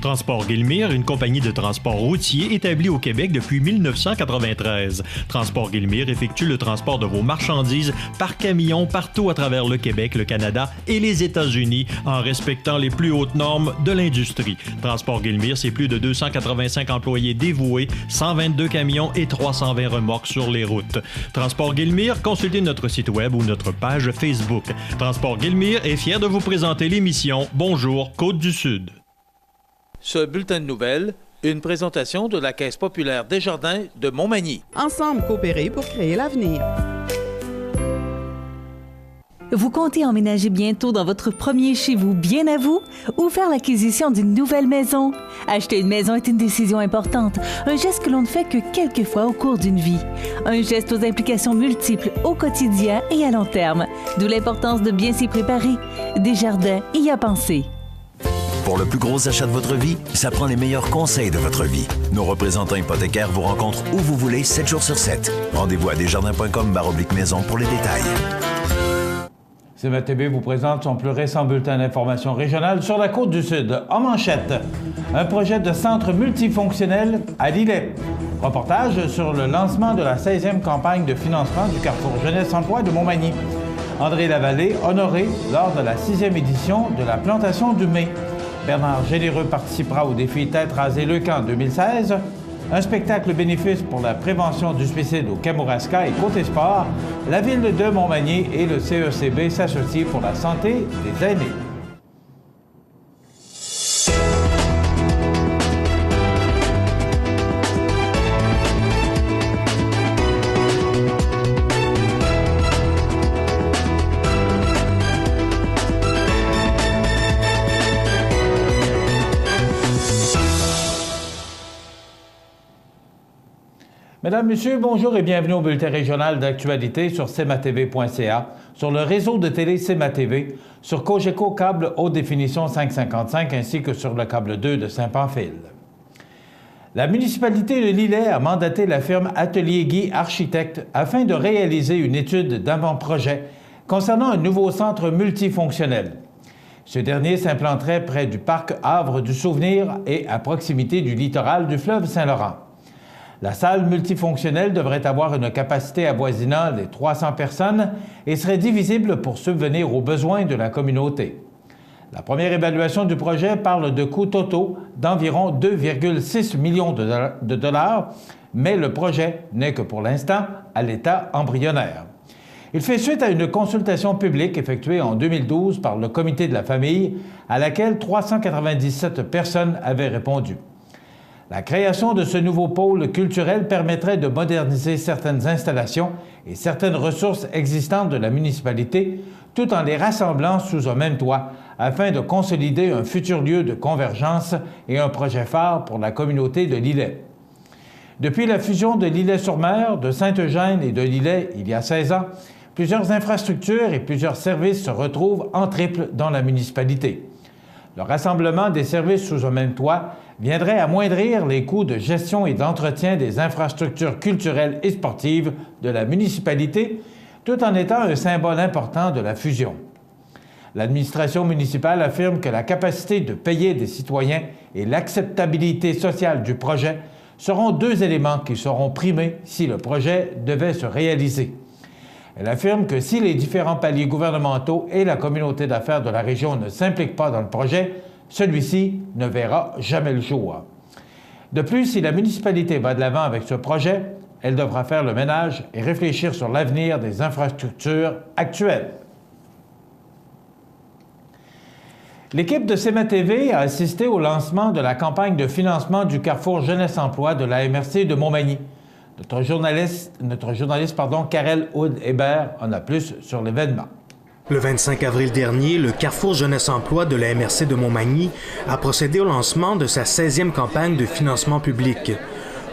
Transport Guillemire, une compagnie de transport routier établie au Québec depuis 1993. Transport Guillemire effectue le transport de vos marchandises par camion partout à travers le Québec, le Canada et les États-Unis en respectant les plus hautes normes de l'industrie. Transport Guillemire, c'est plus de 285 employés dévoués, 122 camions et 320 remorques sur les routes. Transport Guillemire, consultez notre site web ou notre page Facebook. Transport Guillemire est fier de vous présenter l'émission Bonjour Côte-du-Sud. Ce bulletin de nouvelles, une présentation de la Caisse populaire Desjardins de Montmagny. Ensemble coopérer pour créer l'avenir. Vous comptez emménager bientôt dans votre premier chez vous bien à vous ou faire l'acquisition d'une nouvelle maison? Acheter une maison est une décision importante, un geste que l'on ne fait que quelques fois au cours d'une vie. Un geste aux implications multiples au quotidien et à long terme, d'où l'importance de bien s'y préparer. Desjardins y a pensé. Pour le plus gros achat de votre vie, ça prend les meilleurs conseils de votre vie. Nos représentants hypothécaires vous rencontrent où vous voulez, 7 jours sur 7. Rendez-vous à desjardins.com/maison pour les détails. CMA-TV vous présente son plus récent bulletin d'information régionale sur la Côte-du-Sud. En manchette, un projet de centre multifonctionnel à Lillet. Reportage sur le lancement de la 16e campagne de financement du Carrefour Jeunesse-Emploi de Montmagny. André Lavallée, honoré lors de la 6e édition de la plantation du mai. Bernard Généreux participera au défi Tête rasée Leucan 2016. Un spectacle bénéfice pour la prévention du suicide au Kamouraska et Côté Sport. La ville de Montmagny et le CECB s'associent pour la santé des aînés. Mesdames, Messieurs, bonjour et bienvenue au bulletin régional d'actualité sur cmatv.ca, sur le réseau de télé CMA-TV, sur Cogeco câble haute définition 555 ainsi que sur le câble 2 de Saint-Pamphile. La municipalité de Lillet a mandaté la firme Atelier Guy Architecte afin de réaliser une étude d'avant-projet concernant un nouveau centre multifonctionnel. Ce dernier s'implanterait près du parc Havre du Souvenir et à proximité du littoral du fleuve Saint-Laurent. La salle multifonctionnelle devrait avoir une capacité avoisinant les 300 personnes et serait divisible pour subvenir aux besoins de la communauté. La première évaluation du projet parle de coûts totaux d'environ 2,6 millions de dollars, mais le projet n'est que pour l'instant à l'état embryonnaire. Il fait suite à une consultation publique effectuée en 2012 par le Comité de la famille, à laquelle 397 personnes avaient répondu. La création de ce nouveau pôle culturel permettrait de moderniser certaines installations et certaines ressources existantes de la municipalité, tout en les rassemblant sous un même toit, afin de consolider un futur lieu de convergence et un projet phare pour la communauté de Lillet. Depuis la fusion de Lillet-sur-Mer, de Saint-Eugène et de Lillet il y a 16 ans, plusieurs infrastructures et plusieurs services se retrouvent en triple dans la municipalité. Le rassemblement des services sous un même toit viendrait amoindrir les coûts de gestion et d'entretien des infrastructures culturelles et sportives de la municipalité, tout en étant un symbole important de la fusion. L'administration municipale affirme que la capacité de payer des citoyens et l'acceptabilité sociale du projet seront deux éléments qui seront primés si le projet devait se réaliser. Elle affirme que si les différents paliers gouvernementaux et la communauté d'affaires de la région ne s'impliquent pas dans le projet, celui-ci ne verra jamais le jour. De plus, si la municipalité va de l'avant avec ce projet, elle devra faire le ménage et réfléchir sur l'avenir des infrastructures actuelles. L'équipe de CMA-TV a assisté au lancement de la campagne de financement du Carrefour Jeunesse-Emploi de la MRC de Montmagny. Notre journaliste Karel Hébert en a plus sur l'événement. Le 25 avril dernier, le Carrefour Jeunesse-Emploi de la MRC de Montmagny a procédé au lancement de sa 16e campagne de financement public.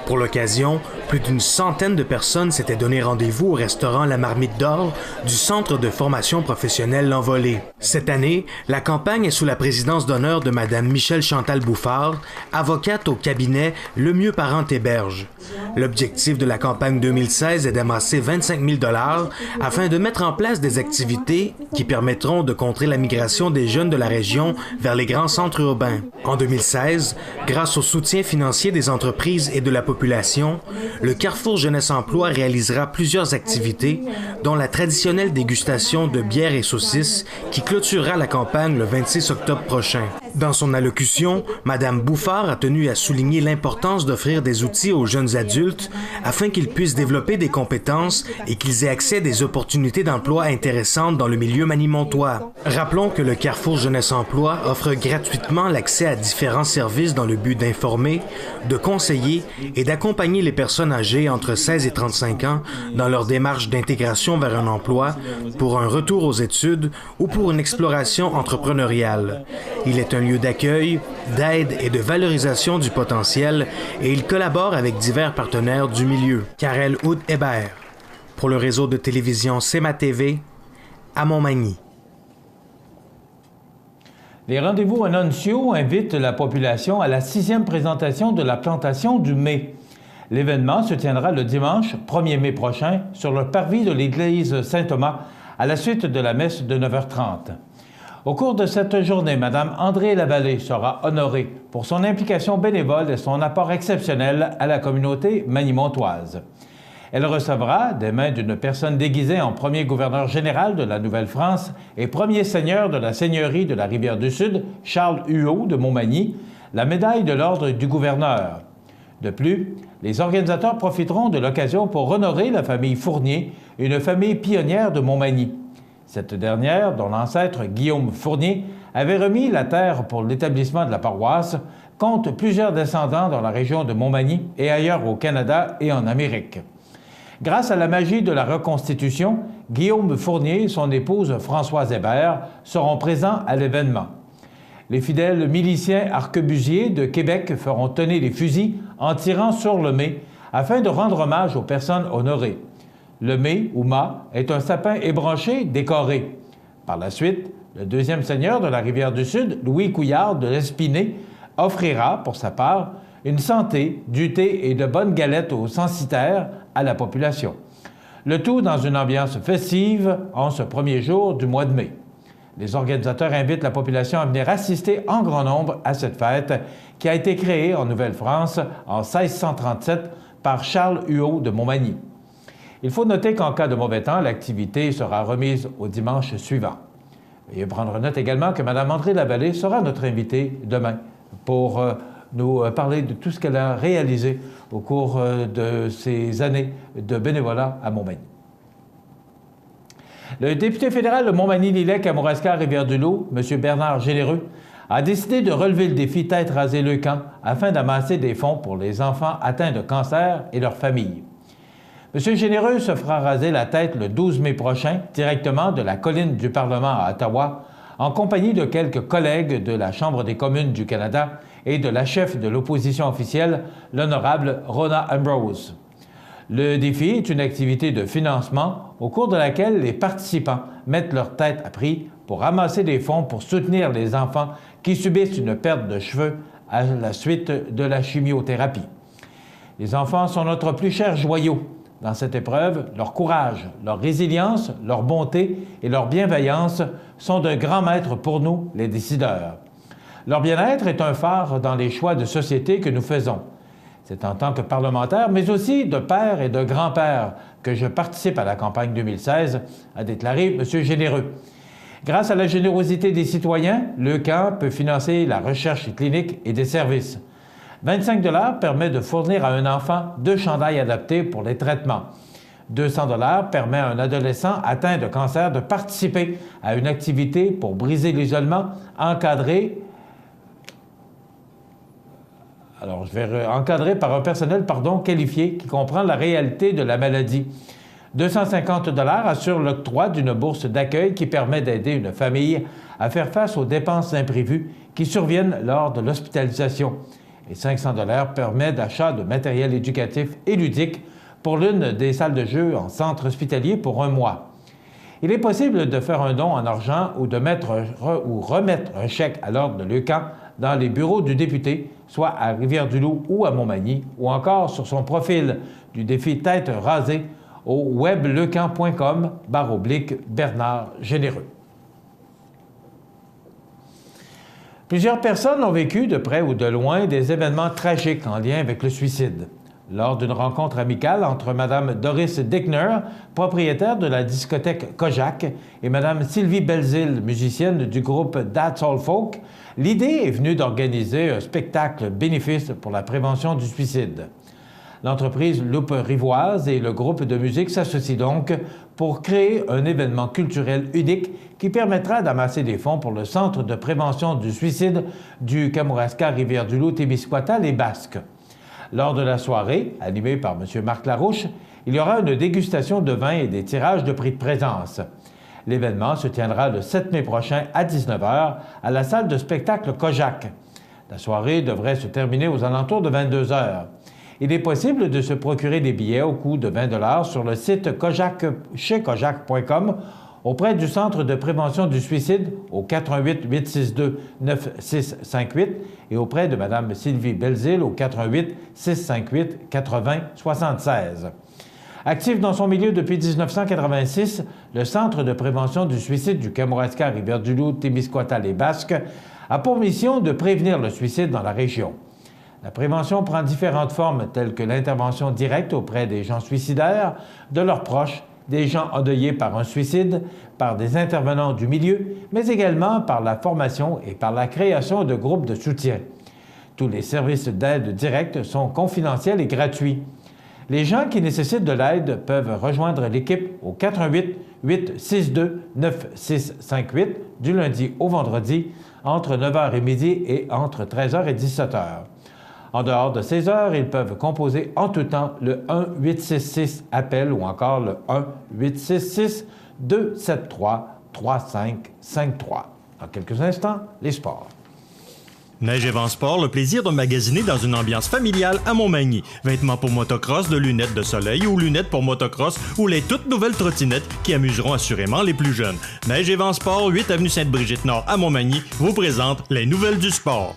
Pour l'occasion, plus d'une centaine de personnes s'étaient donné rendez-vous au restaurant La Marmite d'Or du Centre de formation professionnelle L'Envolée. Cette année, la campagne est sous la présidence d'honneur de Mme Michèle Chantal Bouffard, avocate au cabinet Lemieux Parent Héberge. L'objectif de la campagne 2016 est d'amasser 25 000 $ afin de mettre en place des activités qui permettront de contrer la migration des jeunes de la région vers les grands centres urbains. En 2016, grâce au soutien financier des entreprises et de la population, le Carrefour Jeunesse Emploi réalisera plusieurs activités, dont la traditionnelle dégustation de bières et saucisses qui clôturera la campagne le 26 octobre prochain. Dans son allocution, Mme Bouffard a tenu à souligner l'importance d'offrir des outils aux jeunes adultes afin qu'ils puissent développer des compétences et qu'ils aient accès à des opportunités d'emploi intéressantes dans le milieu manimontois. Rappelons que le Carrefour Jeunesse Emploi offre gratuitement l'accès à différents services dans le but d'informer, de conseiller et d'accompagner les personnes âgées entre 16 et 35 ans dans leur démarche d'intégration vers un emploi, pour un retour aux études ou pour une exploration entrepreneuriale. Il est un lieu d'accueil, d'aide et de valorisation du potentiel et il collabore avec divers partenaires du milieu. Karel Houd-Hébert, pour le réseau de télévision CMA-TV, à Montmagny. Les rendez-vous Annonciaux invitent la population à la 6e présentation de la plantation du mai. L'événement se tiendra le dimanche 1er mai prochain sur le parvis de l'église Saint-Thomas à la suite de la messe de 9h30. Au cours de cette journée, Mme André Lavallée sera honorée pour son implication bénévole et son apport exceptionnel à la communauté manimontoise. Elle recevra, des mains d'une personne déguisée en premier gouverneur général de la Nouvelle-France et premier seigneur de la seigneurie de la Rivière-du-Sud, Charles Huot de Montmagny, la médaille de l'ordre du gouverneur. De plus, les organisateurs profiteront de l'occasion pour honorer la famille Fournier, une famille pionnière de Montmagny. Cette dernière, dont l'ancêtre Guillaume Fournier avait remis la terre pour l'établissement de la paroisse, compte plusieurs descendants dans la région de Montmagny et ailleurs au Canada et en Amérique. Grâce à la magie de la reconstitution, Guillaume Fournier et son épouse Françoise Hébert seront présents à l'événement. Les fidèles miliciens arquebusiers de Québec feront tonner les fusils en tirant sur le mât afin de rendre hommage aux personnes honorées. Le mât, ou mât, est un sapin ébranché décoré. Par la suite, le deuxième seigneur de la Rivière-du-Sud, Louis Couillard de l'Espinay, offrira, pour sa part, une santé, du thé et de bonnes galettes aux censitaires à la population. Le tout dans une ambiance festive en ce premier jour du mois de mai. Les organisateurs invitent la population à venir assister en grand nombre à cette fête qui a été créée en Nouvelle-France en 1637 par Charles Huot de Montmagny. Il faut noter qu'en cas de mauvais temps, l'activité sera remise au dimanche suivant. Veuillez prendre note également que Mme André Lavallée sera notre invitée demain pour nous parler de tout ce qu'elle a réalisé au cours de ces années de bénévolat à Montmagny. Le député fédéral de Montmagny-Lillec-Kamouraska-Rivière-du-Loup, M. Bernard Généreux, a décidé de relever le défi Tête rasée Leucan afin d'amasser des fonds pour les enfants atteints de cancer et leurs familles. M. Généreux se fera raser la tête le 12 mai prochain, directement de la colline du Parlement à Ottawa, en compagnie de quelques collègues de la Chambre des communes du Canada et de la chef de l'opposition officielle, l'honorable Rona Ambrose. Le défi est une activité de financement au cours de laquelle les participants mettent leur tête à prix pour ramasser des fonds pour soutenir les enfants qui subissent une perte de cheveux à la suite de la chimiothérapie. Les enfants sont notre plus cher joyau. Dans cette épreuve, leur courage, leur résilience, leur bonté et leur bienveillance sont de grands maîtres pour nous, les décideurs. Leur bien-être est un phare dans les choix de société que nous faisons. C'est en tant que parlementaire, mais aussi de père et de grand-père, que je participe à la campagne 2016, a déclaré M. Généreux. Grâce à la générosité des citoyens, Leucan peut financer la recherche clinique et des services. 25 $ permet de fournir à un enfant 2 chandails adaptés pour les traitements. 200 $ permet à un adolescent atteint de cancer de participer à une activité pour briser l'isolement encadré par un personnel qualifié qui comprend la réalité de la maladie. 250 $ assure l'octroi d'une bourse d'accueil qui permet d'aider une famille à faire face aux dépenses imprévues qui surviennent lors de l'hospitalisation. et 500 $ permet d'achat de matériel éducatif et ludique pour l'une des salles de jeu en centre hospitalier pour 1 mois. Il est possible de faire un don en argent ou de remettre un chèque à l'ordre de Leucan dans les bureaux du député, soit à Rivière-du-Loup ou à Montmagny, ou encore sur son profil du défi Tête rasée au webleucan.com/Bernard Généreux. Plusieurs personnes ont vécu de près ou de loin des événements tragiques en lien avec le suicide. Lors d'une rencontre amicale entre Mme Doris Dickner, propriétaire de la discothèque Kojak, et Mme Sylvie Belzile, musicienne du groupe That's All Folk, l'idée est venue d'organiser un spectacle bénéfice pour la prévention du suicide. L'entreprise Loupe Rivoise et le groupe de musique s'associent donc pour créer un événement culturel unique qui permettra d'amasser des fonds pour le Centre de prévention du suicide du Kamouraska Rivière-du-Loup-Témiscouata les Basques. Lors de la soirée, animée par M. Marc Larouche, il y aura une dégustation de vin et des tirages de prix de présence. L'événement se tiendra le 7 mai prochain à 19 h à la salle de spectacle Kojak. La soirée devrait se terminer aux alentours de 22 h. Il est possible de se procurer des billets au coût de 20 $ sur le site chez kojak.com auprès du Centre de prévention du suicide au 88 862 9658 et auprès de Mme Sylvie Belzile au 88 658 80 76. Actif dans son milieu depuis 1986, le Centre de prévention du suicide du Kamouraska Rivière-du-Loup-Témiscouata les Basques a pour mission de prévenir le suicide dans la région. La prévention prend différentes formes telles que l'intervention directe auprès des gens suicidaires, de leurs proches, des gens endeuillés par un suicide, par des intervenants du milieu, mais également par la formation et par la création de groupes de soutien. Tous les services d'aide directe sont confidentiels et gratuits. Les gens qui nécessitent de l'aide peuvent rejoindre l'équipe au 88 862 9658 du lundi au vendredi entre 9 h et midi et entre 13 h et 17 h. En dehors de ces heures, ils peuvent composer en tout temps le 1-866-APPEL ou encore le 1-866-273-3553. Dans quelques instants, les sports. Neige Event Sport, le plaisir de magasiner dans une ambiance familiale à Montmagny. Vêtements pour motocross, de lunettes de soleil ou lunettes pour motocross ou les toutes nouvelles trottinettes qui amuseront assurément les plus jeunes. Neige Event Sport, 8 avenue Sainte-Brigitte-Nord à Montmagny, vous présente les nouvelles du sport.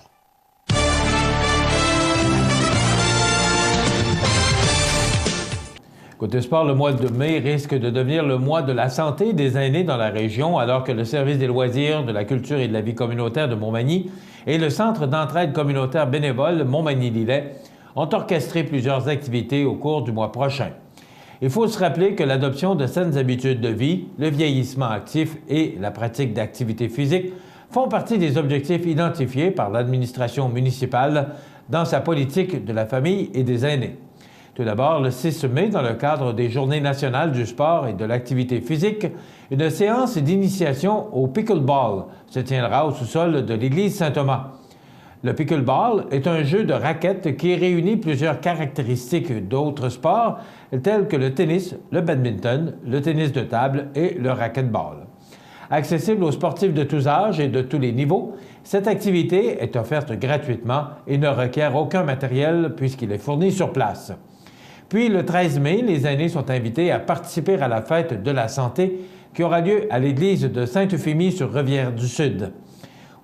Côté sport, le mois de mai risque de devenir le mois de la santé des aînés dans la région, alors que le Service des loisirs, de la culture et de la vie communautaire de Montmagny et le Centre d'entraide communautaire bénévole Montmagny-Lillet ont orchestré plusieurs activités au cours du mois prochain. Il faut se rappeler que l'adoption de saines habitudes de vie, le vieillissement actif et la pratique d'activités physiques font partie des objectifs identifiés par l'administration municipale dans sa politique de la famille et des aînés. Tout d'abord, le 6 mai, dans le cadre des Journées nationales du sport et de l'activité physique, une séance d'initiation au pickleball se tiendra au sous-sol de l'église Saint-Thomas. Le pickleball est un jeu de raquettes qui réunit plusieurs caractéristiques d'autres sports tels que le tennis, le badminton, le tennis de table et le racquetball. Accessible aux sportifs de tous âges et de tous les niveaux, cette activité est offerte gratuitement et ne requiert aucun matériel puisqu'il est fourni sur place. Puis, le 13 mai, les aînés sont invités à participer à la fête de la santé qui aura lieu à l'église de Sainte-Euphémie sur Rivière-du-Sud.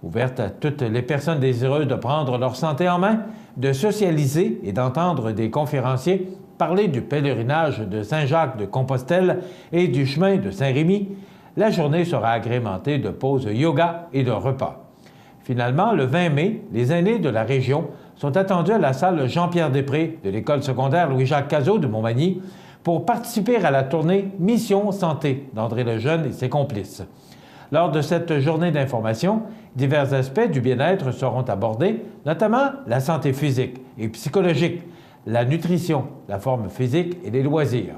Ouverte à toutes les personnes désireuses de prendre leur santé en main, de socialiser et d'entendre des conférenciers parler du pèlerinage de Saint-Jacques-de-Compostelle et du chemin de Saint-Rémy, la journée sera agrémentée de pauses yoga et de repas. Finalement, le 20 mai, les aînés de la région sont attendus à la salle Jean-Pierre-Després de l'école secondaire Louis-Jacques Cazot de Montmagny pour participer à la tournée Mission Santé d'André Lejeune et ses complices. Lors de cette journée d'information, divers aspects du bien-être seront abordés, notamment la santé physique et psychologique, la nutrition, la forme physique et les loisirs.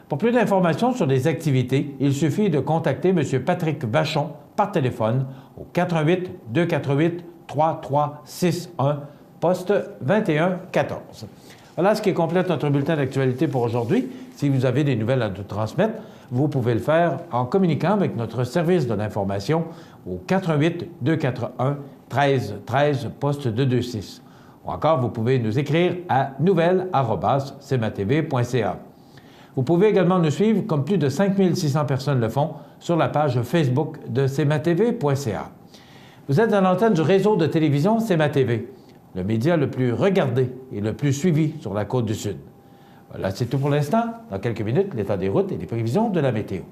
Pour plus d'informations sur les activités, il suffit de contacter M. Patrick Vachon par téléphone au 88 248 3361 poste 2114. Voilà ce qui complète notre bulletin d'actualité pour aujourd'hui. Si vous avez des nouvelles à nous transmettre, vous pouvez le faire en communiquant avec notre service de l'information au 88 241 13 13 poste 226. Ou encore, vous pouvez nous écrire à nouvelles@cmatv.ca. Vous pouvez également nous suivre, comme plus de 5600 personnes le font, sur la page Facebook de cmatv.ca. Vous êtes à l'antenne du réseau de télévision CMA-TV, le média le plus regardé et le plus suivi sur la Côte-du-Sud. Voilà, c'est tout pour l'instant. Dans quelques minutes, l'état des routes et les prévisions de la météo.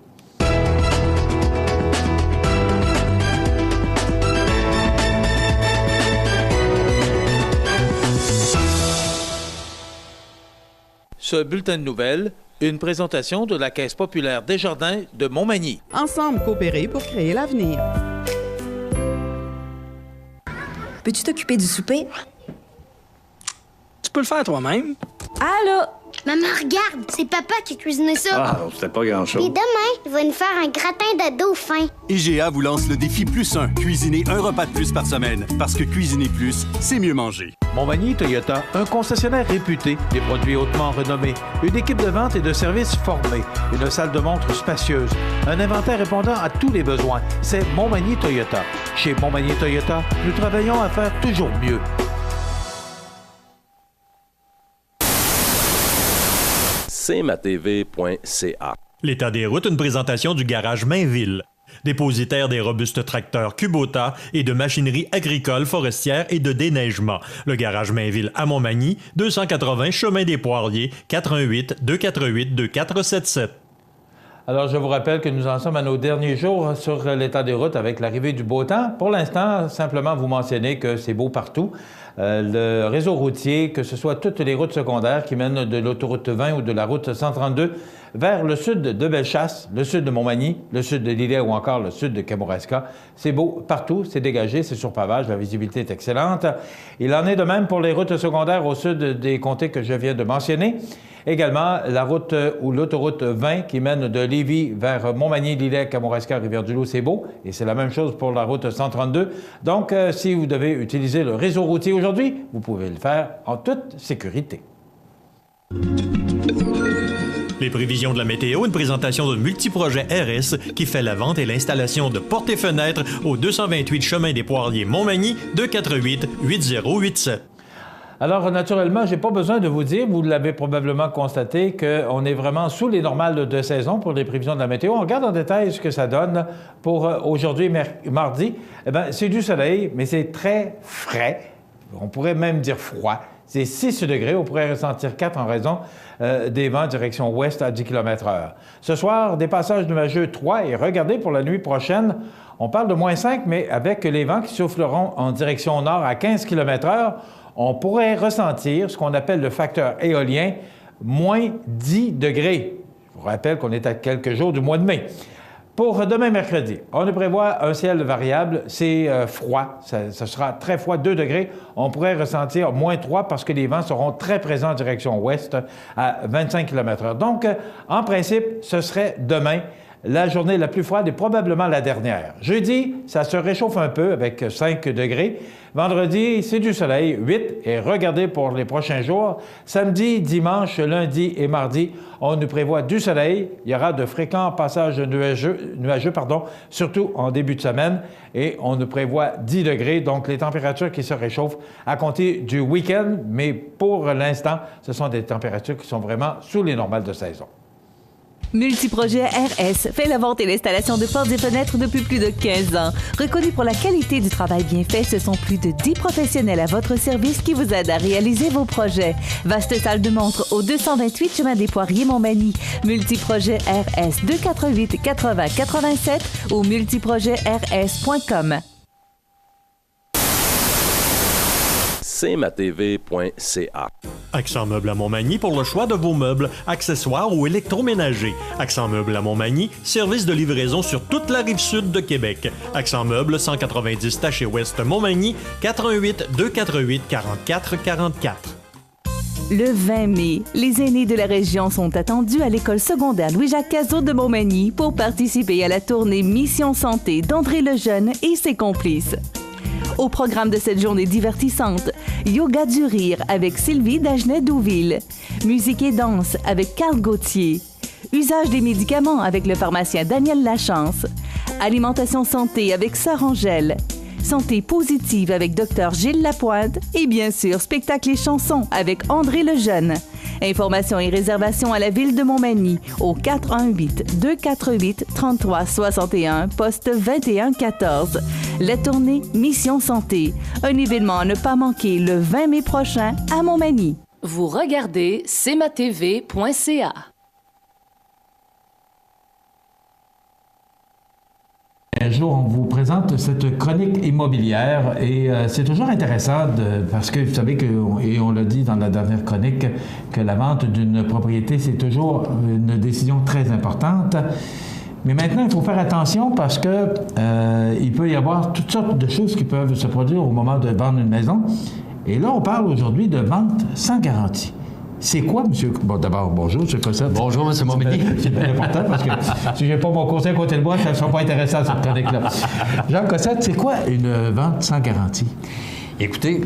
Ce bulletin de nouvelles, une présentation de la Caisse populaire Desjardins de Montmagny. Ensemble coopérer pour créer l'avenir. Peux-tu t'occuper du souper? Tu peux le faire toi-même. Allô? Maman, regarde, c'est papa qui a cuisiné ça. Ah, c'était pas grand-chose. Et demain, il va nous faire un gratin de dauphin. IGA vous lance le défi +1. Cuisiner un repas de plus par semaine. Parce que cuisiner plus, c'est mieux manger. Montmagny Toyota, un concessionnaire réputé, des produits hautement renommés, une équipe de vente et de services formée, une salle de montre spacieuse, un inventaire répondant à tous les besoins. C'est Montmagny Toyota. Chez Montmagny Toyota, nous travaillons à faire toujours mieux. cmatv.ca. L'état des routes, une présentation du garage Mainville. Dépositaire des robustes tracteurs Kubota et de machinerie agricole, forestière et de déneigement. Le garage Mainville à Montmagny, 280 chemin des Poiriers, 418-248-2477. Alors, je vous rappelle que nous en sommes à nos derniers jours sur l'état des routes avec l'arrivée du beau temps. Pour l'instant, simplement vous mentionner que c'est beau partout. Le réseau routier, que ce soit toutes les routes secondaires qui mènent de l'autoroute 20 ou de la route 132 vers le sud de Bellechasse, le sud de Montmagny, le sud de Lillet ou encore le sud de Kamouraska. C'est beau partout, c'est dégagé, c'est sur pavage, la visibilité est excellente. Il en est de même pour les routes secondaires au sud des comtés que je viens de mentionner. Également, la route ou l'autoroute 20 qui mène de Lévis vers Montmagny, Lillet, Kamouraska, Rivière-du-Loup, c'est beau. Et c'est la même chose pour la route 132. Donc, si vous devez utiliser le réseau routier aujourd'hui, vous pouvez le faire en toute sécurité. Les prévisions de la météo, une présentation de Multiprojet RS qui fait la vente et l'installation de portes et fenêtres au 228 chemin des Poiriers Montmagny, 248-8087. Alors, naturellement, je n'ai pas besoin de vous dire, vous l'avez probablement constaté, qu'on est vraiment sous les normales de saison pour les prévisions de la météo. On regarde en détail ce que ça donne pour aujourd'hui, mardi. Eh bien, c'est du soleil, mais c'est très frais. On pourrait même dire froid. C'est 6 degrés. On pourrait ressentir 4 en raison des vents direction ouest à 10 km/h. Ce soir, des passages nuageux 3. Et regardez, pour la nuit prochaine, on parle de moins 5, mais avec les vents qui souffleront en direction nord à 15 km/h, on pourrait ressentir ce qu'on appelle le facteur éolien, moins 10 degrés. Je vous rappelle qu'on est à quelques jours du mois de mai. Pour demain mercredi, on nous prévoit un ciel variable, c'est froid, ça sera très froid, 2 degrés. On pourrait ressentir moins 3 parce que les vents seront très présents en direction ouest à 25 km/h. Donc, en principe, ce serait demain la journée la plus froide et probablement la dernière. Jeudi, ça se réchauffe un peu avec 5 degrés. Vendredi, c'est du soleil, 8. Et regardez pour les prochains jours. Samedi, dimanche, lundi et mardi, on nous prévoit du soleil. Il y aura de fréquents passages nuageux, surtout en début de semaine. Et on nous prévoit 10 degrés, donc les températures qui se réchauffent à compter du week-end. Mais pour l'instant, ce sont des températures qui sont vraiment sous les normales de saison. Multiprojet RS fait la vente et l'installation de portes et fenêtres depuis plus de 15 ans. Reconnu pour la qualité du travail bien fait, ce sont plus de 10 professionnels à votre service qui vous aident à réaliser vos projets. Vaste salle de montre au 228 chemin des Poiriers Montmagny. Multiprojet RS 248 80 87 ou multiprojetrs.com. cmatv.ca. Accent Meubles à Montmagny pour le choix de vos meubles, accessoires ou électroménagers. Accent Meubles à Montmagny, service de livraison sur toute la rive sud de Québec. Accent Meubles, 190 Taché Ouest Montmagny, 418-248-4444. Le 20 mai, les aînés de la région sont attendus à l'école secondaire Louis-Jacques Cazot de Montmagny pour participer à la tournée Mission Santé d'André Lejeune et ses complices. Au programme de cette journée divertissante, yoga du rire avec Sylvie Dagenet-Douville, musique et danse avec Carl Gauthier, usage des médicaments avec le pharmacien Daniel Lachance, alimentation santé avec Sœur Angèle, Santé positive avec Dr Gilles Lapointe et bien sûr, spectacle et chansons avec André Lejeune. Informations et réservations à la ville de Montmagny au 418-248-3361, poste 2114. La tournée Mission Santé, un événement à ne pas manquer le 20 mai prochain à Montmagny. Vous regardez cmatv.ca. Un jour, on vous présente cette chronique immobilière et c'est toujours intéressant parce que vous savez que, et on l'a dit dans la dernière chronique, que la vente d'une propriété, c'est toujours une décision très importante. Mais maintenant, il faut faire attention parce que il peut y avoir toutes sortes de choses qui peuvent se produire au moment de vendre une maison. Et là, on parle aujourd'hui de vente sans garantie. C'est quoi, monsieur? Bon, d'abord, bonjour, M. Cossette. Bonjour, M. Montmagny. C'est bien important parce que si je n'ai pas mon conseil à côté de moi, ça ne sera pas intéressant, cette chronique-là. Jean Cossette, c'est quoi une vente sans garantie? Écoutez,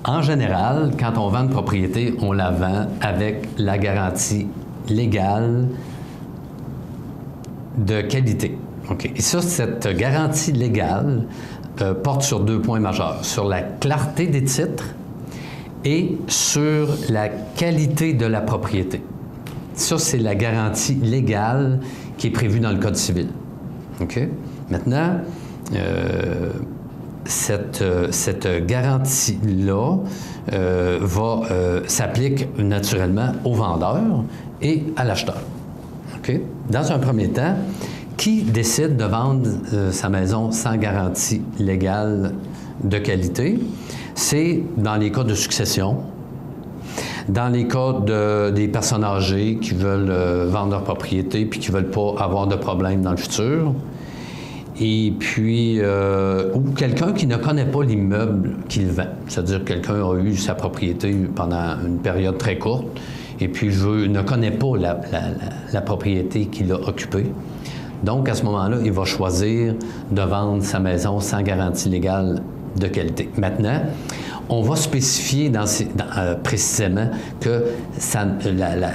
en général, quand on vend une propriété, on la vend avec la garantie légale de qualité. OK. Et ça, cette garantie légale porte sur 2 points majeurs. Sur la clarté des titres et sur la qualité de la propriété. Ça, c'est la garantie légale qui est prévue dans le Code civil. OK? Maintenant, cette garantie-là s'applique naturellement au vendeur et à l'acheteur. OK? Dans un premier temps, qui décide de vendre sa maison sans garantie légale de qualité? C'est dans les cas de succession, dans les cas des personnes âgées qui veulent vendre leur propriété puis qui ne veulent pas avoir de problème dans le futur, et puis, ou quelqu'un qui ne connaît pas l'immeuble qu'il vend, c'est-à-dire que quelqu'un a eu sa propriété pendant une période très courte et puis ne connaît pas la propriété qu'il a occupée. Donc, à ce moment-là, il va choisir de vendre sa maison sans garantie légale de qualité. Maintenant, on va spécifier précisément que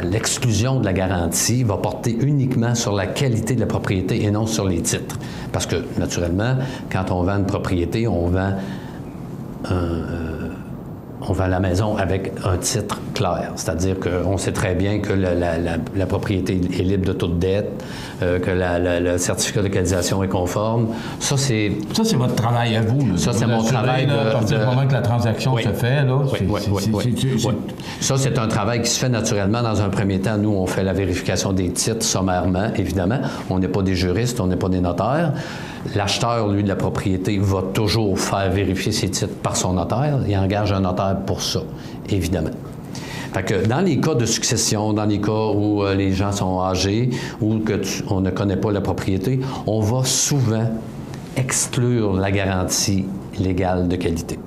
l'exclusion de la garantie va porter uniquement sur la qualité de la propriété et non sur les titres. Parce que, naturellement, quand on vend une propriété, on vend la maison avec un titre clair. C'est-à-dire qu'on sait très bien que la propriété est libre de toute dette, que le certificat de localisation est conforme. Ça, c'est votre travail à vous. Là. Ça, c'est mon travail. À partir du moment que la transaction se fait, là, Ça, c'est un travail qui se fait naturellement. Dans un premier temps, nous, on fait la vérification des titres sommairement, évidemment. On n'est pas des juristes, on n'est pas des notaires. L'acheteur, lui, de la propriété, va toujours faire vérifier ses titres par son notaire. Il engage un notaire pour ça, évidemment. Fait que dans les cas de succession, dans les cas où les gens sont âgés ou qu'on ne connaît pas la propriété, on va souvent exclure la garantie légale de qualité.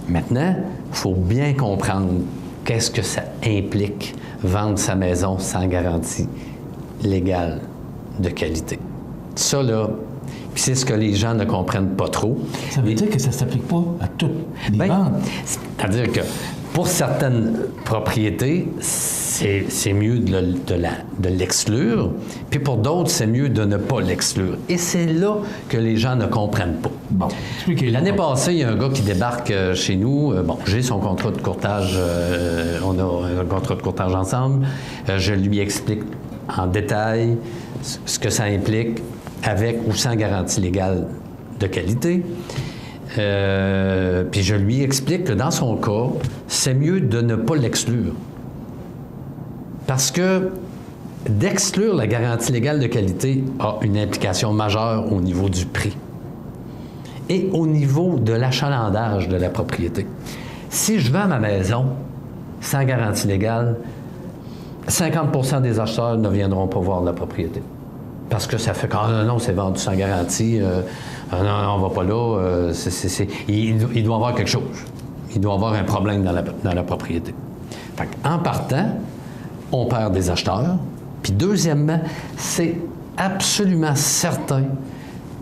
Maintenant, il faut bien comprendre qu'est-ce que ça implique vendre sa maison sans garantie légale de qualité. Ça, là, puis c'est ce que les gens ne comprennent pas trop. Ça veut dire que ça ne s'applique pas à toutes les ventes? C'est-à-dire que pour certaines propriétés, c'est mieux de l'exclure, puis pour d'autres, c'est mieux de ne pas l'exclure. Et c'est là que les gens ne comprennent pas. Bon, l'année passée, il y a un gars qui débarque chez nous. J'ai son contrat de courtage. On a un contrat de courtage ensemble. Je lui explique en détail ce que ça implique avec ou sans garantie légale de qualité. Puis je lui explique que dans son cas, c'est mieux de ne pas l'exclure. Parce que d'exclure la garantie légale de qualité a une implication majeure au niveau du prix et au niveau de l'achalandage de la propriété. Si je vends ma maison sans garantie légale, 50% des acheteurs ne viendront pas voir la propriété. Parce que ça fait non, c'est vendu sans garantie, non, on va pas là, il doit y avoir quelque chose. Il doit y avoir un problème dans la propriété. Fait en partant, on perd des acheteurs. Puis deuxièmement, c'est absolument certain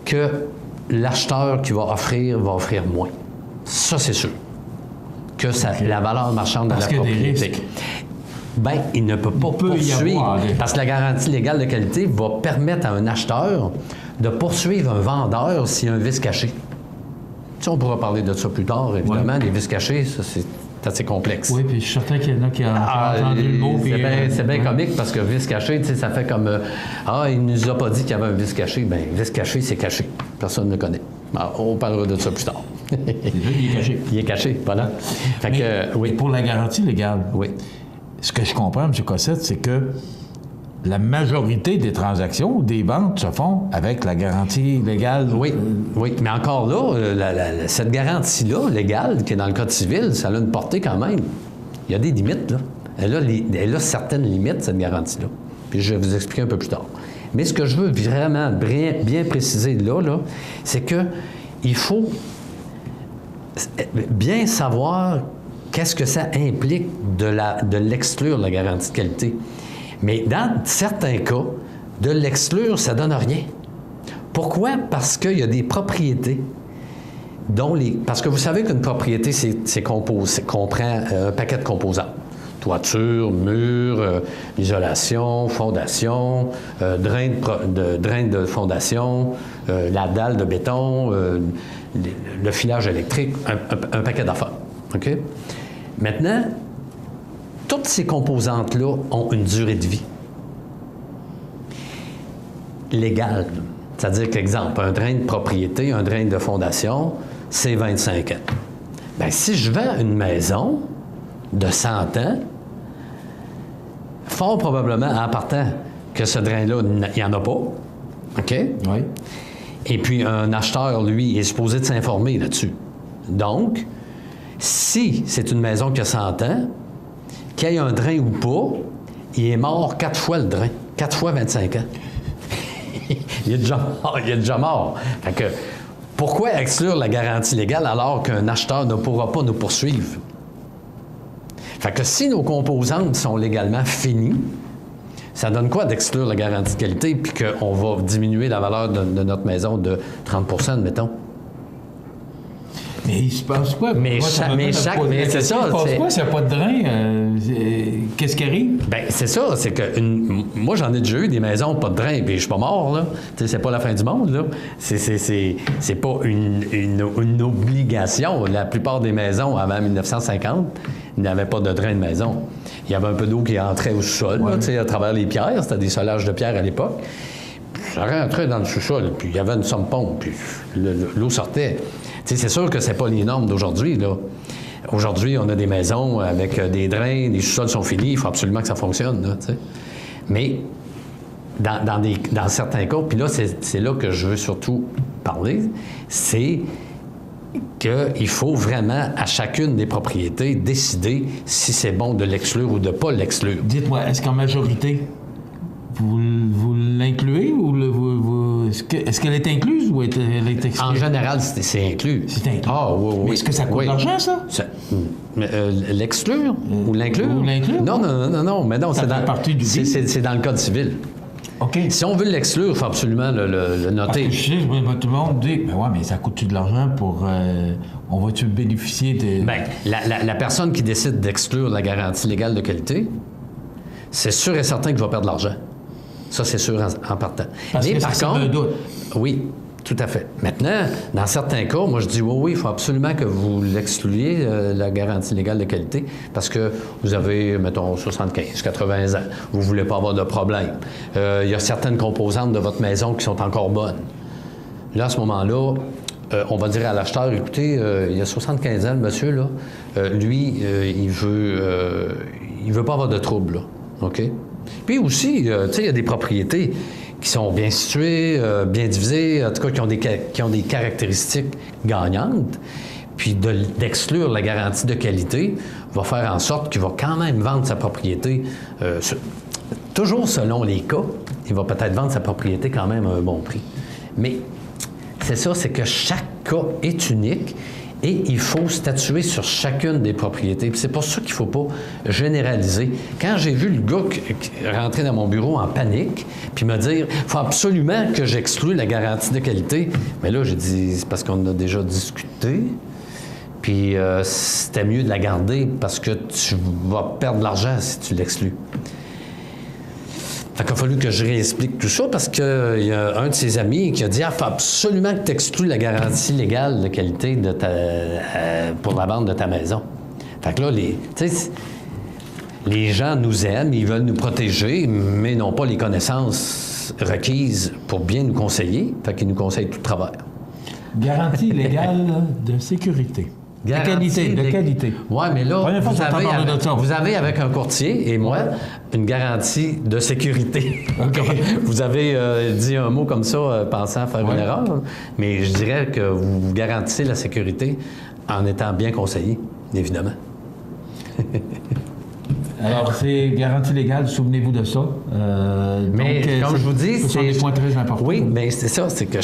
que l'acheteur qui va offrir moins. Ça, c'est sûr. Que la valeur marchande de la propriété. Bien, il ne peut pas poursuivre, parce que la garantie légale de qualité va permettre à un acheteur de poursuivre un vendeur s'il y a un vice caché. On pourra parler de ça plus tard, évidemment. Les vices cachés, ça, c'est assez complexe. Oui, puis je suis certain qu'il y en a qui ont entendu le mot. C'est bien comique parce que vice caché, ça fait comme il nous a pas dit qu'il y avait un vice caché. Bien, vice caché, c'est caché. Personne ne le connaît. Alors, on parlera de ça plus tard. Il est caché. Il est caché, voilà. Fait que, oui. Pour la garantie légale, oui. Ce que je comprends, M. Cossette, c'est que la majorité des transactions ou des ventes se font avec la garantie légale. Oui, oui. Mais encore là, cette garantie-là, légale, qui est dans le Code civil, ça a une portée quand même. Il y a des limites, là. Elle a certaines limites, cette garantie-là. Puis je vais vous expliquer un peu plus tard. Mais ce que je veux vraiment bien préciser là, c'est que il faut bien savoir qu'est-ce que ça implique de l'exclure, la garantie de qualité. Mais dans certains cas, de l'exclure, ça ne donne rien. Pourquoi? Parce qu'il y a des propriétés parce que vous savez qu'une propriété, comprend un paquet de composants. Toiture, mur, isolation, fondation, drain de fondation, la dalle de béton, le filage électrique, un paquet d'affaires. OK? Maintenant, toutes ces composantes-là ont une durée de vie légale. C'est-à-dire qu'exemple, un drain de propriété, un drain de fondation, c'est 25 ans. Bien, si je vends une maison de 100 ans, fort probablement, en partant, que ce drain-là, il n'y en a pas. OK? Oui. Et puis, un acheteur, lui, est supposé de s'informer là-dessus. Donc, si c'est une maison qui a 100 ans, qu'il y ait un drain ou pas, il est mort 4 fois le drain. 4 fois 25 ans. il est déjà mort. Fait que, pourquoi exclure la garantie légale alors qu'un acheteur ne pourra pas nous poursuivre? Fait que si nos composantes sont légalement finies, ça donne quoi d'exclure la garantie de qualité puis qu'on va diminuer la valeur de notre maison de 30 admettons? Mais il se passe quoi? Mais c'est ça. Il se passe quoi s'il n'y a pas de drain? Qu'est-ce qui arrive? Bien, c'est ça. C'est que moi, j'en ai déjà eu des maisons pas de drain, puis je suis pas mort, là. T'sais, c'est pas la fin du monde, là. C'est pas une obligation. La plupart des maisons, avant 1950, n'avaient pas de drain de maison. Il y avait un peu d'eau qui entrait au sous-sol, là, à travers les pierres. C'était des solages de pierre à l'époque. Ça rentrait dans le sous-sol, puis il y avait une somme-pompe, puis l'eau sortait. T'sais, c'est sûr que c'est pas les normes d'aujourd'hui, là. Aujourd'hui, on a des maisons avec des drains, les sous-sols sont finis, il faut absolument que ça fonctionne, là, t'sais. Mais dans certains cas, puis là, c'est là que je veux surtout parler, c'est qu'il faut vraiment, à chacune des propriétés, décider si c'est bon de l'exclure ou de ne pas l'exclure. Dites-moi, est-ce qu'en majorité, vous l'incluez ou est-ce qu'elle est incluse ou elle est exclue? En général, c'est inclus. C'est inclus. Ah, oui, oui. Mais est-ce que ça coûte de l'argent, ça? L'exclure ou l'inclure? Ou l'inclure? Non, mais non, c'est dans le Code civil. OK. Si on veut l'exclure, il faut absolument le noter. Parce que tout le monde dit, ben ouais, mais ça coûte-tu de l'argent pour... on va-tu bénéficier de... Bien, la personne qui décide d'exclure la garantie légale de qualité, c'est sûr et certain qu'il va perdre de l'argent. Ça, c'est sûr en partant. Parce que par contre, un doute. Oui, tout à fait. Maintenant, dans certains cas, moi, je dis oui, il faut absolument que vous l'excluiez, la garantie légale de qualité, parce que vous avez, mettons, 75, 80 ans. Vous ne voulez pas avoir de problème. Il y a certaines composantes de votre maison qui sont encore bonnes. Là, à ce moment-là, on va dire à l'acheteur, écoutez, il y a 75 ans, le monsieur, là, lui, il veut pas avoir de trouble, là. OK? Puis aussi, tu sais, il y a des propriétés qui sont bien situées, bien divisées, en tout cas qui ont des caractéristiques gagnantes. Puis d'exclure la garantie de qualité va faire en sorte qu'il va quand même vendre sa propriété, toujours selon les cas, il va peut-être vendre sa propriété quand même à un bon prix. Mais c'est ça, c'est que chaque cas est unique. Et il faut statuer sur chacune des propriétés. Puis c'est pour ça qu'il ne faut pas généraliser. Quand j'ai vu le gars rentrer dans mon bureau en panique, puis me dire « il faut absolument que j'exclue la garantie de qualité », mais là, j'ai dit « c'est parce qu'on a déjà discuté, puis c'était mieux de la garder parce que tu vas perdre de l'argent si tu l'exclus. » Fait qu'il a fallu que je réexplique tout ça parce qu'il y a un de ses amis qui a dit « Ah, faut absolument que tu exclues la garantie légale de qualité de pour la vente de ta maison. » Fait que là, les gens nous aiment, ils veulent nous protéger, mais n'ont pas les connaissances requises pour bien nous conseiller. Fait qu'ils nous conseillent tout de travers. Garantie légale de sécurité. De qualité. Oui, mais là, vous avez avec un courtier et moi une garantie de sécurité. Okay. Vous avez dit un mot comme ça pensant faire une erreur, mais je dirais que vous garantissez la sécurité en étant bien conseillé, évidemment. Alors, c'est garantie légale, souvenez-vous de ça. Mais donc, comme je vous dis, c'est des points très importants. Oui, mais c'est ça, c'est que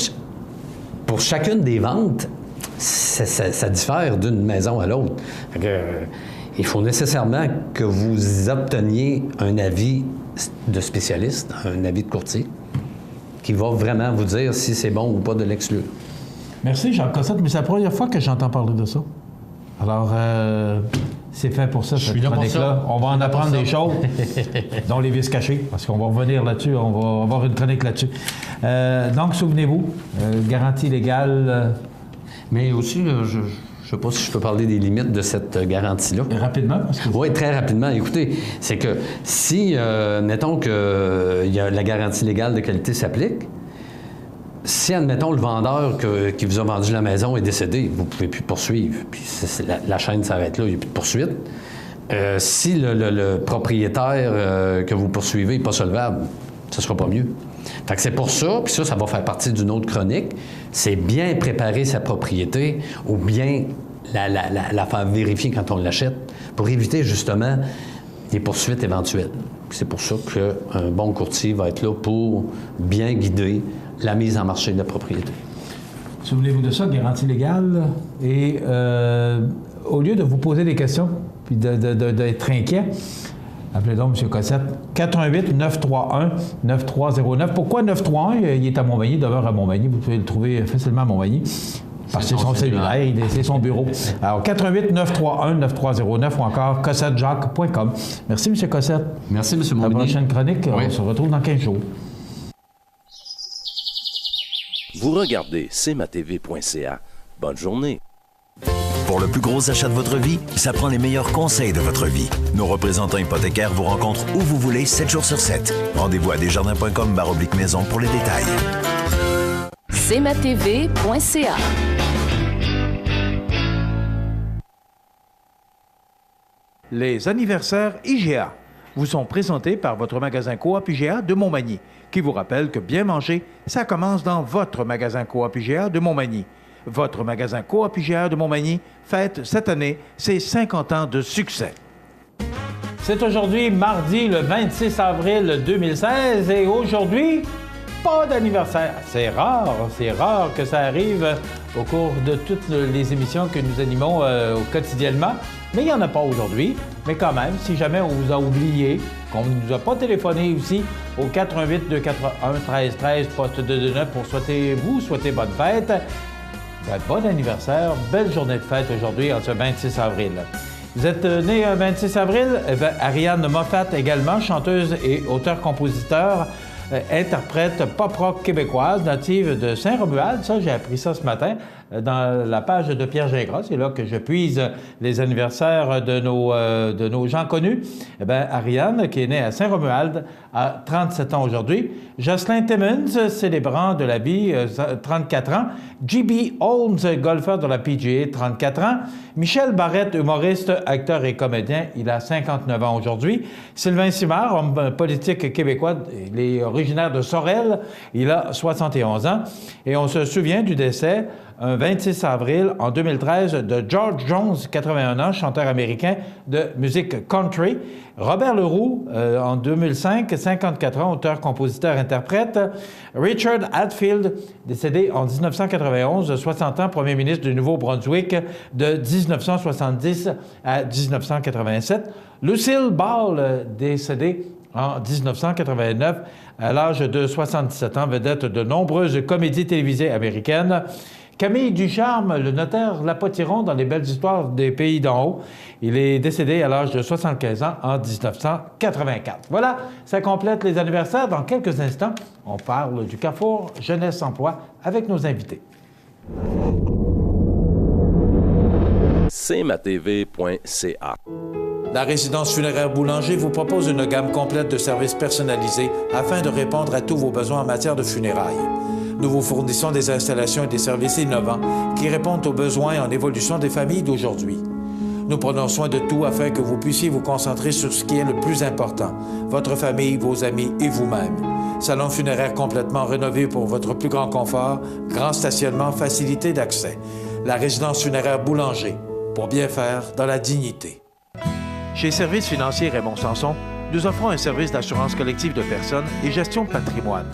pour chacune des ventes, ça diffère d'une maison à l'autre. Il faut nécessairement que vous obteniez un avis de spécialiste, un avis de courtier, qui va vraiment vous dire si c'est bon ou pas de l'exclure. Merci, Jean Cossette, mais c'est la première fois que j'entends parler de ça. Alors, c'est fait pour ça, cette chronique-là. On va en apprendre des choses, dont les vices cachés, parce qu'on va revenir là-dessus, on va avoir une chronique là-dessus. Donc, souvenez-vous, garantie légale... Mais aussi, je ne sais pas si je peux parler des limites de cette garantie-là. Rapidement? Oui, très rapidement. Écoutez, c'est que si, mettons que la garantie légale de qualité s'applique, si, admettons, le vendeur qui vous a vendu la maison est décédé, vous ne pouvez plus poursuivre. Puis la chaîne s'arrête là, il n'y a plus de poursuite. Si le propriétaire que vous poursuivez n'est pas solvable, ce ne sera pas mieux. Fait que c'est pour ça, puis ça va faire partie d'une autre chronique, c'est bien préparer sa propriété ou bien la faire vérifier quand on l'achète pour éviter justement des poursuites éventuelles. Puis c'est pour ça qu'un bon courtier va être là pour bien guider la mise en marché de la propriété. Souvenez-vous de ça, garantie légale. Et au lieu de vous poser des questions puis d'être inquiet, appelez donc M. Cossette. 418-931-9309. Pourquoi 931? Il est à Montmagny, il demeure à Montmagny. Vous pouvez le trouver facilement à Montmagny. Parce que c'est son cellulaire, c'est son bureau. Alors, 418-931-9309 ou encore cossettejacques.com. Merci, M. Cossette. Merci, M. Montmagny. La prochaine chronique, on se retrouve dans 15 jours. Vous regardez cmatv.ca. Bonne journée. Pour le plus gros achat de votre vie, ça prend les meilleurs conseils de votre vie. Nos représentants hypothécaires vous rencontrent où vous voulez, 7 jours sur 7. Rendez-vous à desjardins.com/maison pour les détails. cmatv.ca. Les anniversaires IGA vous sont présentés par votre magasin Coop IGA de Montmagny, qui vous rappelle que bien manger, ça commence dans votre magasin Coop IGA de Montmagny. Votre magasin Coop IGA de Montmagny fête cette année ses 50 ans de succès. C'est aujourd'hui, mardi, le 26 avril 2016, et aujourd'hui, pas d'anniversaire. C'est rare que ça arrive au cours de toutes les émissions que nous animons quotidiennement, mais il n'y en a pas aujourd'hui. Mais quand même, si jamais on vous a oublié, qu'on ne nous a pas téléphoné aussi au 418-281-1313, poste 229 pour souhaiter bonne fête. Bon anniversaire, belle journée de fête aujourd'hui, en ce 26 avril. Vous êtes né un 26 avril? Ariane Moffat également, chanteuse et auteur-compositeur, interprète pop-rock québécoise, native de Saint-Romuald. Ça, j'ai appris ça ce matin dans la page de Pierre Gingras. C'est là que je puise les anniversaires de nos gens connus. Ariane, qui est née à Saint-Romuald, a 37 ans aujourd'hui. Jocelyn Timmons, célébrant de la vie, 34 ans. J.B. Holmes, golfeur de la PGA, 34 ans. Michel Barrette, humoriste, acteur et comédien, il a 59 ans aujourd'hui. Sylvain Simard, homme politique québécois, il est originaire de Sorel, il a 71 ans. Et on se souvient du décès, un 26 avril en 2013, de George Jones, 81 ans, chanteur américain de musique country. Robert Leroux, en 2005, 54 ans, auteur, compositeur, interprète. Richard Hadfield, décédé en 1991, 60 ans, premier ministre du Nouveau-Brunswick de 1970 à 1987. Lucille Ball, décédée en 1989, à l'âge de 77 ans, vedette de nombreuses comédies télévisées américaines. Camille Ducharme, le notaire Lapotiron dans les belles histoires des pays d'en haut. Il est décédé à l'âge de 75 ans en 1984. Voilà, ça complète les anniversaires. Dans quelques instants, on parle du Carrefour Jeunesse-Emploi avec nos invités. cmatv.ca. La résidence funéraire Boulanger vous propose une gamme complète de services personnalisés afin de répondre à tous vos besoins en matière de funérailles. Nous vous fournissons des installations et des services innovants qui répondent aux besoins en évolution des familles d'aujourd'hui. Nous prenons soin de tout afin que vous puissiez vous concentrer sur ce qui est le plus important, votre famille, vos amis et vous-même. Salon funéraire complètement rénové pour votre plus grand confort, grand stationnement, facilité d'accès. La résidence funéraire Boulanger, pour bien faire dans la dignité. Chez Services financiers Raymond Sanson, nous offrons un service d'assurance collective de personnes et gestion de patrimoine.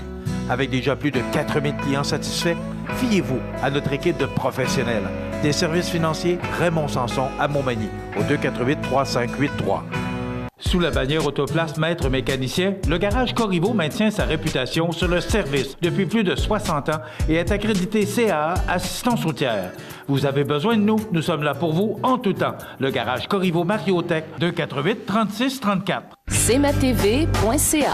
Avec déjà plus de 4000 clients satisfaits, fiez-vous à notre équipe de professionnels. Des services financiers Raymond Sanson à Montmagny, au 248-3583. Sous la bannière Autoplace Maître Mécanicien, le garage Corriveau maintient sa réputation sur le service depuis plus de 60 ans et est accrédité CAA Assistance routière. Vous avez besoin de nous, nous sommes là pour vous en tout temps. Le garage Corriveau Mariotech, 248-3634. cmatv.ca.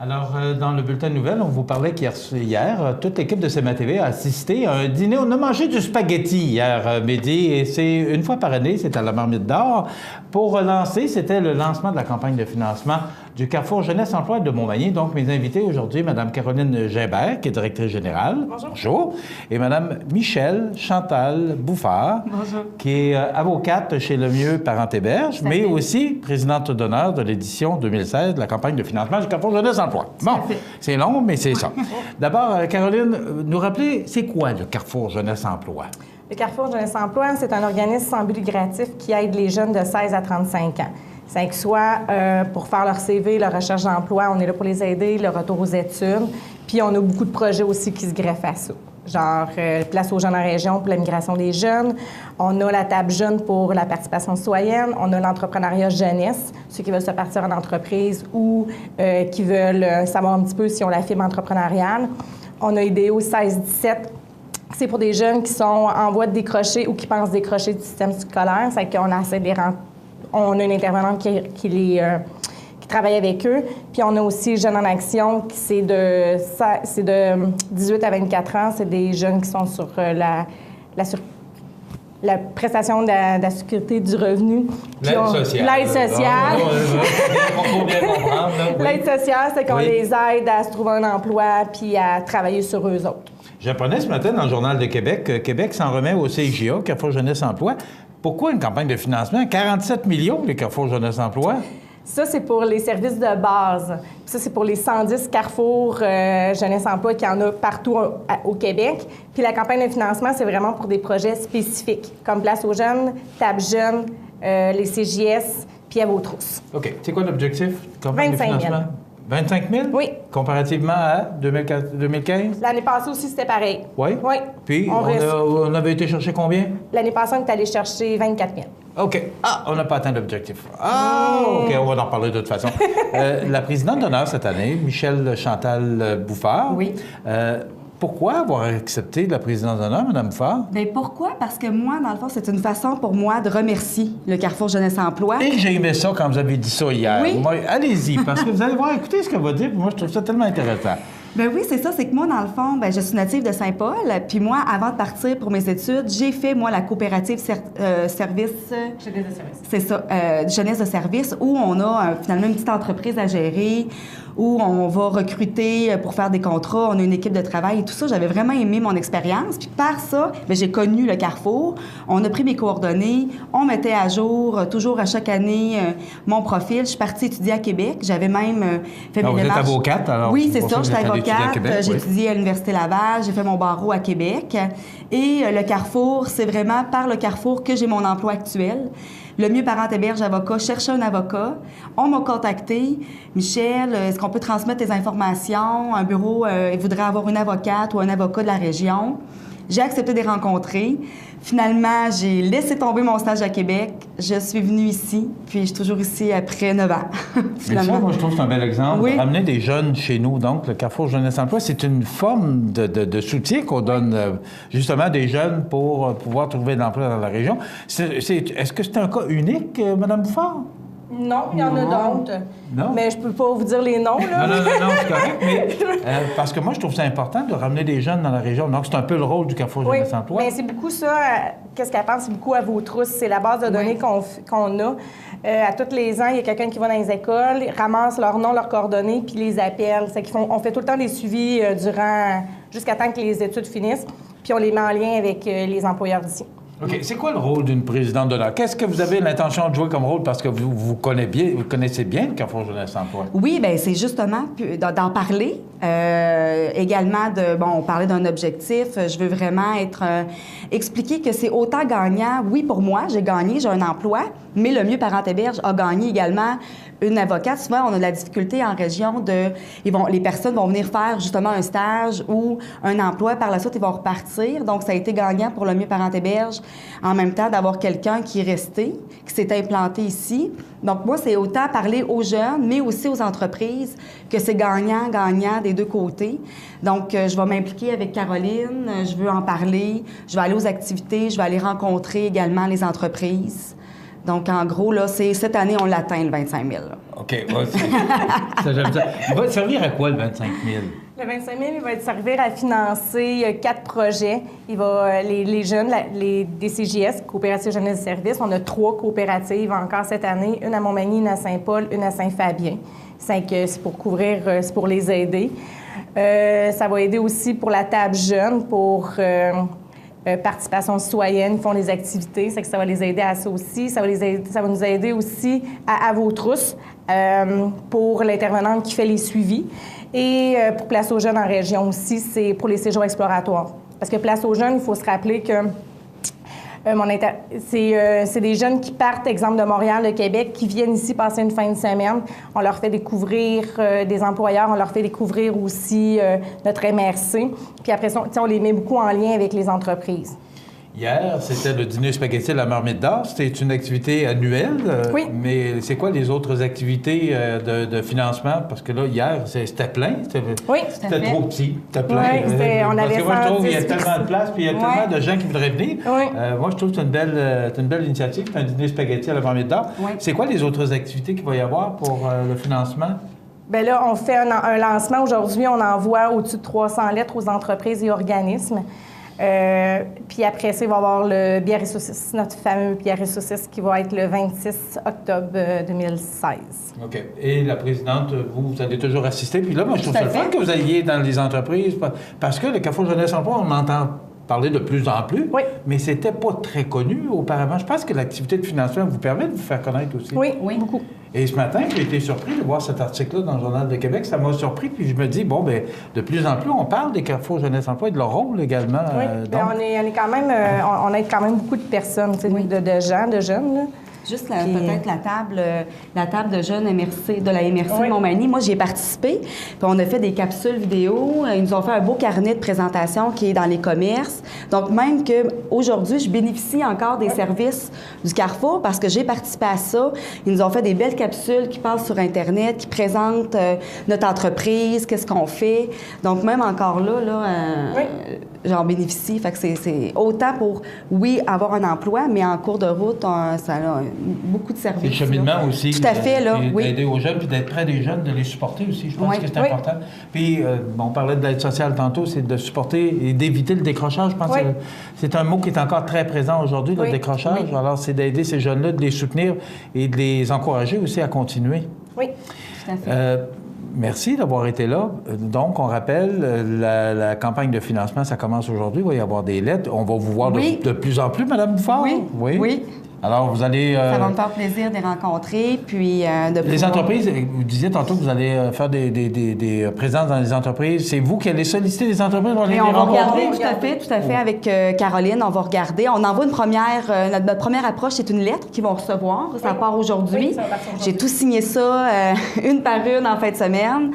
Alors, dans le bulletin de nouvelles, on vous parlait qu'hier, toute l'équipe de CMA-TV a assisté à un dîner. On a mangé du spaghetti hier midi et c'est une fois par année, c'est à la Marmite d'Or. Pour relancer, c'était le lancement de la campagne de financement du Carrefour Jeunesse-Emploi de Montmagny. Donc, mes invités aujourd'hui, Mme Caroline Gimbert, qui est directrice générale. Bonjour. Bonjour. Et Mme Michelle Chantal Bouffard, bonjour, qui est avocate chez Lemieux Parent-Héberge, mais aussi présidente d'honneur de l'édition 2016 de la campagne de financement du Carrefour Jeunesse-Emploi. Bon, c'est long, mais c'est ça. D'abord, Caroline, nous rappeler, c'est quoi le Carrefour Jeunesse-Emploi? Le Carrefour Jeunesse-Emploi, c'est un organisme sans but lucratif qui aide les jeunes de 16 à 35 ans. C'est que soit pour faire leur CV, leur recherche d'emploi, on est là pour les aider, le retour aux études. Puis on a beaucoup de projets aussi qui se greffent à ça. Genre Place aux jeunes en région pour la migration des jeunes. On a la table jeune pour la participation citoyenne. On a l'entrepreneuriat jeunesse, ceux qui veulent se partir en entreprise ou qui veulent savoir un petit peu si on la fibre entrepreneuriale. On a IDEO 16-17. C'est pour des jeunes qui sont en voie de décrocher ou qui pensent décrocher du système scolaire. C'est qu'on essaie de les rendre. On a une intervenante qui travaille avec eux. Puis on a aussi Jeunes en action, qui c'est de 18 à 24 ans. C'est des jeunes qui sont sur la prestation de la sécurité du revenu. L'aide sociale. L'aide sociale. L'aide sociale, c'est qu'on les aide à se trouver un emploi puis à travailler sur eux autres. J'apprenais ce matin dans le Journal de Québec que Québec s'en remet au CIGA, Carrefour Jeunesse-Emploi. Pourquoi une campagne de financement? 47 millions, les Carrefour Jeunesse-Emploi? Ça, c'est pour les services de base. Ça, c'est pour les 110 Carrefour Jeunesse-Emploi qu'il y en a partout au Québec. Puis la campagne de financement, c'est vraiment pour des projets spécifiques, comme Place aux jeunes, Table jeunes, les CJS, puis à vos trousses. OK. C'est quoi l'objectif? 25 000. 25 000? Oui. Comparativement à 2015? L'année passée aussi, c'était pareil. Oui? Oui. Puis, on avait été chercher combien? L'année passée, on est allé chercher 24 000. OK. Ah, on n'a pas atteint l'objectif. Ah, OK, on va en reparler de toute façon. La présidente d'honneur cette année, Michelle Chantal Bouffard. Oui. Pourquoi avoir accepté la présidence d'honneur, Mme Bouffard? Bien, pourquoi? Parce que moi, dans le fond, c'est une façon pour moi de remercier le Carrefour Jeunesse-Emploi. Et j'ai aimé ça quand vous avez dit ça hier. Oui. Allez-y, parce que vous allez voir, écoutez ce qu'elle va dire, puis moi, je trouve ça tellement intéressant. Ben oui, c'est ça. C'est que moi, dans le fond, je suis native de Saint-Paul. Puis moi, avant de partir pour mes études, j'ai fait, moi, la coopérative service... Jeunesse de service. C'est ça, jeunesse de service, où on a finalement une petite entreprise à gérer, où on va recruter pour faire des contrats, on a une équipe de travail et tout ça. J'avais vraiment aimé mon expérience. Puis par ça, j'ai connu le Carrefour. On a pris mes coordonnées, on mettait à jour, toujours à chaque année, mon profil. Je suis partie étudier à Québec. J'avais même fait mes démarches. Vous êtes avocate, alors? Oui, c'est ça. Je suis avocate. J'ai étudié à l'Université Laval. J'ai fait mon barreau à Québec. Et le Carrefour, c'est vraiment par le Carrefour que j'ai mon emploi actuel. Lemieux Parent-Héberge avocat cherchait un avocat. On m'a contacté. Michel, est-ce qu'on peut transmettre tes informations? Un bureau, il voudrait avoir une avocate ou un avocat de la région. J'ai accepté de les rencontrer. Finalement, j'ai laissé tomber mon stage à Québec. Je suis venue ici, puis je suis toujours ici après 9 ans. Mais ça, moi, je trouve que c'est un bel exemple. Oui. Ramener des jeunes chez nous, donc, le Carrefour Jeunesse Emploi, c'est une forme de soutien qu'on donne justement à des jeunes pour pouvoir trouver de l'emploi dans la région. Est-ce que c'est un cas unique, Mme Bouffard? Non, il y en a d'autres. Non? Mais je peux pas vous dire les noms, là. Non, c'est correct. Mais, parce que moi, je trouve ça important de ramener des jeunes dans la région. Donc, c'est un peu le rôle du Carrefour Jeunesse Emploi. Oui, mais c'est beaucoup ça. Qu'est-ce qu'elle pense? C'est beaucoup à vos trousses. C'est la base de données qu'on a. À tous les ans, il y a quelqu'un qui va dans les écoles, ramasse leur nom, leurs coordonnées, puis les appelle. On fait tout le temps des suivis jusqu'à temps que les études finissent, puis on les met en lien avec les employeurs d'ici. OK. C'est quoi le rôle d'une présidente d'honneur? Qu'est-ce que vous avez l'intention de jouer comme rôle? Parce que vous connaissez bien le Carrefour Jeunesse Emploi. Oui, bien, c'est justement d'en parler. Également, on parlait d'un objectif. Je veux vraiment expliquer que c'est autant gagnant. Oui, pour moi, j'ai gagné, j'ai un emploi, mais le Mieux Parent Héberge a gagné également une avocate. Souvent, on a de la difficulté en région les personnes vont venir faire justement un stage ou un emploi. Par la suite, ils vont repartir. Donc, ça a été gagnant pour le Mieux Parent Héberge. En même temps, d'avoir quelqu'un qui est resté, qui s'est implanté ici. Donc, moi, c'est autant parler aux jeunes, mais aussi aux entreprises, que c'est gagnant des deux côtés. Donc, je vais m'impliquer avec Caroline, je veux en parler, je vais aller aux activités, je vais aller rencontrer également les entreprises. Donc, en gros, là, cette année, on l'atteint, le 25 000. Là. OK. Ouais, ça, j'aime ça. Il va servir à quoi, le 25 000? Le 25 000, il va servir à financer 4 projets. Les jeunes, les DCJS, Coopératives Jeunesse de Service, on a 3 coopératives encore cette année, une à Montmagny, une à Saint-Paul, une à Saint-Fabien. C'est pour couvrir, c'est pour les aider. Ça va aider aussi pour la table jeune, pour participation citoyenne, ils font des activités, c'est que ça va les aider à ça aussi. Ça va nous aider aussi à vos trousses pour l'intervenante qui fait les suivis. Et pour Place aux jeunes en région aussi, c'est pour les séjours exploratoires. Parce que Place aux jeunes, il faut se rappeler que c'est des jeunes qui partent, exemple, de Montréal, de Québec, qui viennent ici passer une fin de semaine. On leur fait découvrir des employeurs, on leur fait découvrir aussi notre MRC. Puis après ça, on les met beaucoup en lien avec les entreprises. Hier, c'était le dîner spaghetti à la marmite d'or. C'était une activité annuelle. Oui. Mais c'est quoi les autres activités de financement? Parce que là, hier, c'était plein. Oui, c'était trop petit. C'était plein. Oui, on avait parce que moi, je trouve qu'il y a tellement de place, puis il y a tellement de gens qui voudraient venir. Oui. Moi, je trouve que c'est une belle initiative. C'est un dîner spaghetti à la marmite d'or. Oui. C'est quoi les autres activités qu'il va y avoir pour le financement? Bien là, on fait un lancement. Aujourd'hui, on envoie au-dessus de 300 lettres aux entreprises et organismes. Puis après ça, il va y avoir le bière et saucisse, notre fameux bière et saucisse qui va être le 26 octobre 2016. OK. Et la présidente, vous allez toujours assister. Puis là, moi, je trouve ça le fun que vous alliez dans les entreprises parce que le Carrefour Jeunesse Emploi, on entend parler de plus en plus, mais c'était pas très connu auparavant. Je pense que l'activité de financement vous permet de vous faire connaître aussi. Oui, beaucoup. Et ce matin, j'ai été surpris de voir cet article-là dans le Journal de Québec. Ça m'a surpris, puis je me dis, bon, bien, de plus en plus, on parle des Carrefour Jeunesse Emploi et de leur rôle également. Oui, on aide quand même beaucoup de personnes, de jeunes, là. Juste peut-être la table de jeunes MRC, de la MRC Montmagny. Moi, j'y ai participé. Puis on a fait des capsules vidéo. Ils nous ont fait un beau carnet de présentation qui est dans les commerces. Donc, même qu'aujourd'hui, je bénéficie encore des services du Carrefour parce que j'ai participé à ça. Ils nous ont fait des belles capsules qui passent sur Internet, qui présentent notre entreprise, qu'est-ce qu'on fait. Donc, même encore j'en bénéficie. Fait que c'est autant pour, avoir un emploi, mais en cours de route, ça a beaucoup de services. C'est le cheminement aussi. Tout à fait, là, d'aider aux jeunes, puis d'être près des jeunes, de les supporter aussi. Je pense que c'est important. Puis, on parlait de l'aide sociale tantôt, c'est de supporter et d'éviter le décrochage. Je pense que c'est un mot qui est encore très présent aujourd'hui, le décrochage. Oui. Alors, c'est d'aider ces jeunes-là, de les soutenir et de les encourager aussi à continuer. Oui, tout à fait. Merci d'avoir été là. Donc, on rappelle, la campagne de financement, ça commence aujourd'hui. Il va y avoir des lettres. On va vous voir de plus en plus, Mme Bouffard. Oui. Alors, vous allez... Ça va me faire plaisir de les rencontrer, puis de pouvoir... Les entreprises, vous disiez tantôt que vous allez faire des présences dans les entreprises. C'est vous qui allez solliciter les entreprises pour les rencontrer? On va regarder, tout à fait, avec Caroline, on va regarder. On envoie une première... notre première approche, c'est une lettre qu'ils vont recevoir. Ça part aujourd'hui. Oui, j'ai tout signé ça, une par une, en fin de semaine.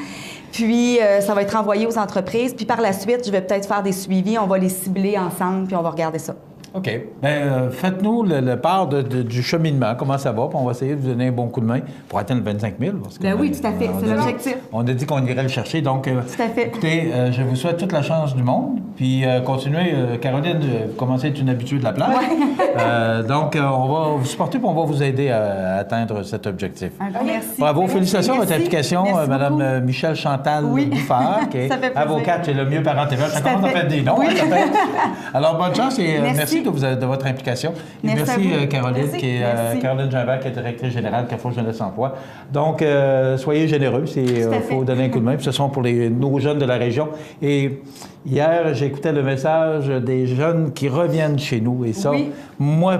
Puis, ça va être envoyé aux entreprises. Puis, par la suite, je vais peut-être faire des suivis. On va les cibler ensemble, puis on va regarder ça. OK. Bien, faites-nous le part du cheminement. Comment ça va? Puis on va essayer de vous donner un bon coup de main pour atteindre 25 000. Parce que, oui, tout à fait. C'est l'objectif. On a dit qu'on irait le chercher. Donc, tout à fait. Écoutez, je vous souhaite toute la chance du monde. Puis, continuez. Caroline, vous commencez à être une habituée de la place. Ouais. Donc, on va vous supporter et on va vous aider à atteindre cet objectif. Merci. Bravo. Félicitations à votre implication, Mme Michèle Chantal Bouffard, qui est avocate chez Le Mieux Parent TV. Ça commence à faire des noms. Alors, bonne chance et merci de votre implication. Et merci Caroline, qui est Caroline Gimbert, qui est directrice générale de Carrefour Jeunesse Emploi. Donc, soyez généreux, il faut donner un coup de main. Puis ce sont pour nos jeunes de la région. Et hier, j'écoutais le message des jeunes qui reviennent chez nous. Et ça,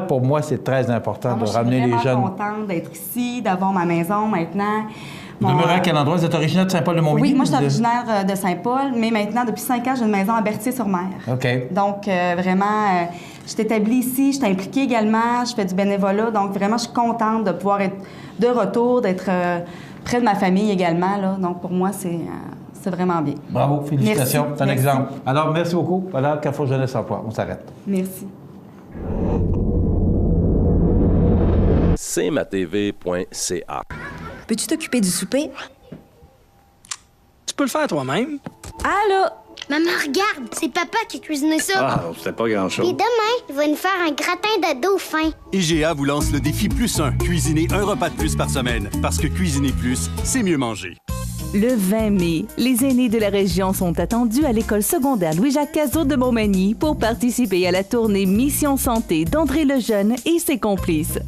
pour moi, c'est très important de ramener les jeunes. Je suis vraiment contente d'être ici, d'avoir ma maison maintenant. Vous demeurez à quel endroit? Vous êtes originaire de Saint-Paul-de-Montmagny? Oui, moi, je suis originaire de Saint-Paul, mais maintenant, depuis 5 ans, j'ai une maison à Berthier-sur-Mer. OK. Donc, vraiment, je suis établie ici, je suis impliquée également, je fais du bénévolat. Donc, vraiment, je suis contente de pouvoir être de retour, d'être près de ma famille également. Là. Donc, pour moi, c'est vraiment bien. Bravo, félicitations. Merci. C'est un exemple. Alors, merci beaucoup. Voilà, Carrefour Jeunesse Emploi. On s'arrête. Merci. cmatv.ca. Peux-tu t'occuper du souper? Tu peux le faire toi-même. Allô? Maman, regarde, c'est papa qui a cuisiné ça. Ah, c'était pas grand-chose. Et demain, il va nous faire un gratin de dauphin. IGA vous lance le défi +1. Cuisiner un repas de plus par semaine. Parce que cuisiner plus, c'est mieux manger. Le 20 mai, les aînés de la région sont attendus à l'école secondaire Louis-Jacques Cazot de Montmagny pour participer à la tournée Mission Santé d'André Lejeune et ses complices.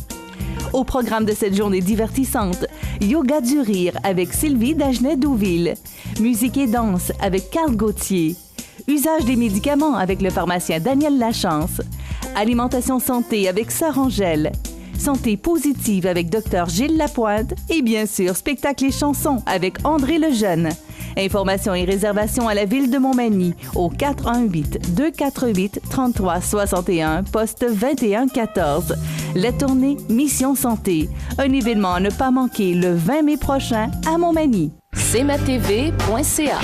Au programme de cette journée divertissante, yoga du rire avec Sylvie Dagenet-Douville, musique et danse avec Carl Gauthier, usage des médicaments avec le pharmacien Daniel Lachance, alimentation santé avec Sœur Angèle, santé positive avec Dr Gilles Lapointe et bien sûr spectacle et chansons avec André Lejeune. Informations et réservations à la ville de Montmagny au 418-248-3361, poste 2114. La tournée Mission Santé, un événement à ne pas manquer le 20 mai prochain à Montmagny. cmatv.ca.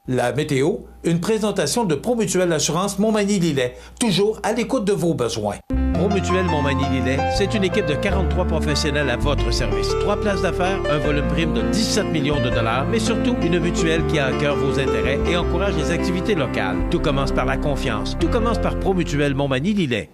La météo, une présentation de Promutuelle Assurance Montmagny-Lillet, toujours à l'écoute de vos besoins. Promutuelle Montmagny-Lillet, c'est une équipe de 43 professionnels à votre service. 3 places d'affaires, un volume prime de 17 millions de dollars, mais surtout une mutuelle qui a à cœur vos intérêts et encourage les activités locales. Tout commence par la confiance. Tout commence par Promutuelle Montmagny-Lillet.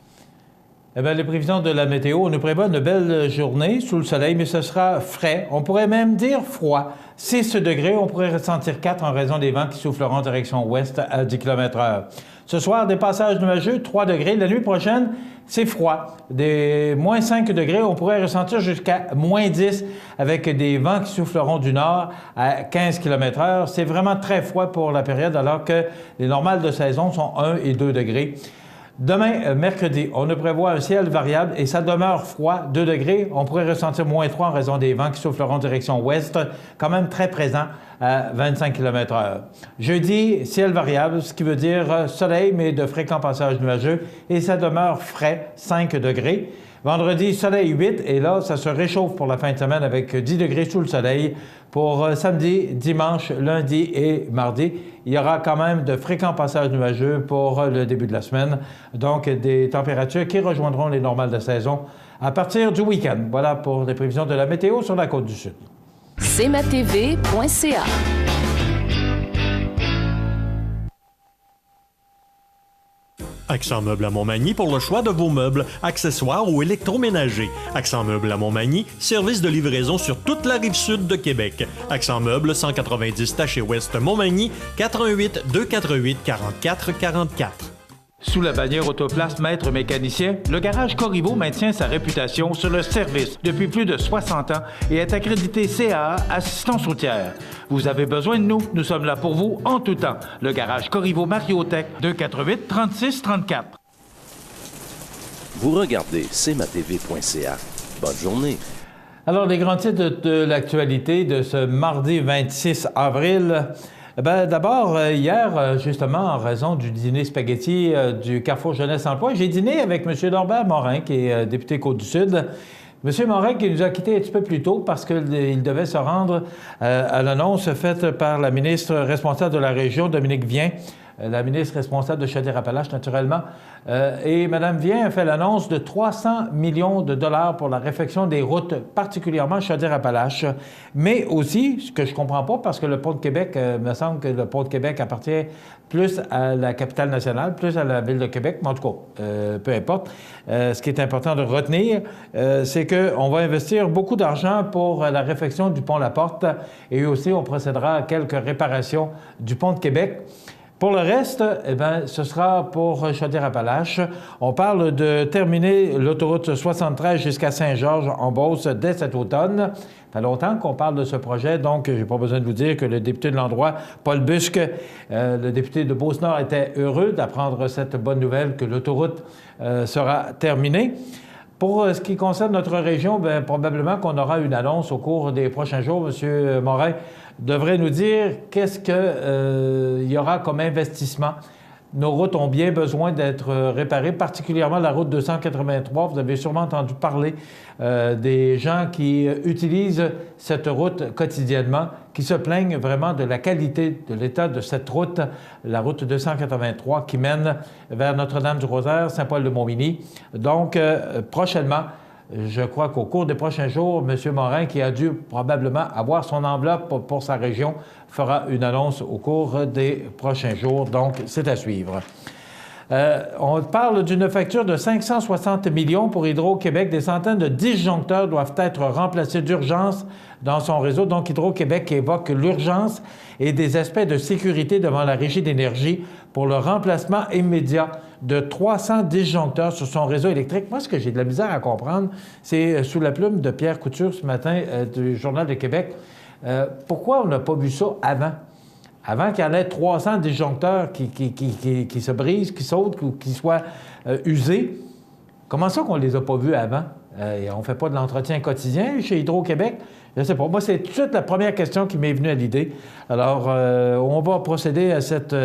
Eh bien, les prévisions de la météo, on nous prévoit une belle journée sous le soleil, mais ce sera frais. On pourrait même dire froid. 6 degrés, on pourrait ressentir 4 en raison des vents qui souffleront en direction ouest à 10 km/h. Ce soir, des passages nuageux, 3 degrés. La nuit prochaine, c'est froid. Des moins 5 degrés, on pourrait ressentir jusqu'à moins 10 avec des vents qui souffleront du nord à 15 km/h. C'est vraiment très froid pour la période, alors que les normales de saison sont 1 et 2 degrés. Demain, mercredi, on nous prévoit un ciel variable et ça demeure froid, 2 degrés. On pourrait ressentir moins 3 en raison des vents qui souffleront en direction ouest, quand même très présents à 25 km/h. Jeudi, ciel variable, ce qui veut dire soleil, mais de fréquents passages nuageux et ça demeure frais, 5 degrés. Vendredi, soleil 8 et là, ça se réchauffe pour la fin de semaine avec 10 degrés sous le soleil. Pour samedi, dimanche, lundi et mardi, il y aura quand même de fréquents passages nuageux pour le début de la semaine. Donc, des températures qui rejoindront les normales de saison à partir du week-end. Voilà pour les prévisions de la météo sur la Côte-du-Sud. cmatv.ca. Accent Meubles à Montmagny pour le choix de vos meubles, accessoires ou électroménagers. Accent Meubles à Montmagny, service de livraison sur toute la rive sud de Québec. Accent Meubles, 190 Taché-Ouest Montmagny, 418-248-4444. Sous la bannière Autoplace Maître Mécanicien, le garage Corriveau maintient sa réputation sur le service depuis plus de 60 ans et est accrédité CAA Assistance routière. Vous avez besoin de nous, nous sommes là pour vous en tout temps. Le garage Corriveau Mariotech, 248-3634. Vous regardez cmatv.ca. Bonne journée. Alors, les grands titres de l'actualité de ce mardi 26 avril... Bien, d'abord, hier, justement, en raison du dîner spaghetti du Carrefour Jeunesse Emploi, j'ai dîné avec M. Norbert Morin, qui est député Côte-du-Sud. M. Morin qui nous a quittés un petit peu plus tôt parce qu'il devait se rendre à l'annonce faite par la ministre responsable de la région, Dominique Vien, la ministre responsable de Chaudière-Appalaches, naturellement. Et Mme Vien a fait l'annonce de 300 millions de dollars pour la réfection des routes, particulièrement Chaudière-Appalaches. Mais aussi, ce que je ne comprends pas, parce que le Pont de Québec, me semble que le Pont de Québec appartient plus à la capitale nationale, plus à la Ville de Québec, mais en tout cas, peu importe. Ce qui est important de retenir, c'est qu'on va investir beaucoup d'argent pour la réfection du Pont La Porte et aussi on procédera à quelques réparations du Pont de Québec. Pour le reste, eh bien, ce sera pour Chaudière-Appalaches. On parle de terminer l'autoroute 73 jusqu'à Saint-Georges en Beauce dès cet automne. Ça fait longtemps qu'on parle de ce projet, donc je n'ai pas besoin de vous dire que le député de l'endroit, Paul Busque, le député de Beauce-Nord, était heureux d'apprendre cette bonne nouvelle que l'autoroute sera terminée. Pour ce qui concerne notre région, bien, probablement qu'on aura une annonce au cours des prochains jours. M. Morin devrait nous dire qu'est-ce qu'il y aura comme investissement. Nos routes ont bien besoin d'être réparées, particulièrement la route 283. Vous avez sûrement entendu parler des gens qui utilisent cette route quotidiennement, qui se plaignent vraiment de la qualité de l'état de cette route, la route 283 qui mène vers Notre-Dame-du-Rosaire, Saint-Paul-de-Montmagny. Donc, prochainement, je crois qu'au cours des prochains jours, M. Morin, qui a dû probablement avoir son enveloppe pour sa région, fera une annonce au cours des prochains jours. Donc, c'est à suivre. On parle d'une facture de 560 millions pour Hydro-Québec. Des centaines de disjoncteurs doivent être remplacés d'urgence dans son réseau. Donc, Hydro-Québec évoque l'urgence et des aspects de sécurité devant la Régie d'énergie pour le remplacement immédiat de 300 disjoncteurs sur son réseau électrique. Moi, ce que j'ai de la misère à comprendre, c'est sous la plume de Pierre Couture ce matin du Journal de Québec. Pourquoi on n'a pas vu ça avant? Avant qu'il y en ait 300 disjoncteurs qui se brisent, qui sautent ou qui soient usés. Comment ça qu'on ne les a pas vus avant? On ne fait pas de l'entretien quotidien chez Hydro-Québec? Je ne sais pas. Moi, c'est tout de suite la première question qui m'est venue à l'idée. Alors, on va procéder à cet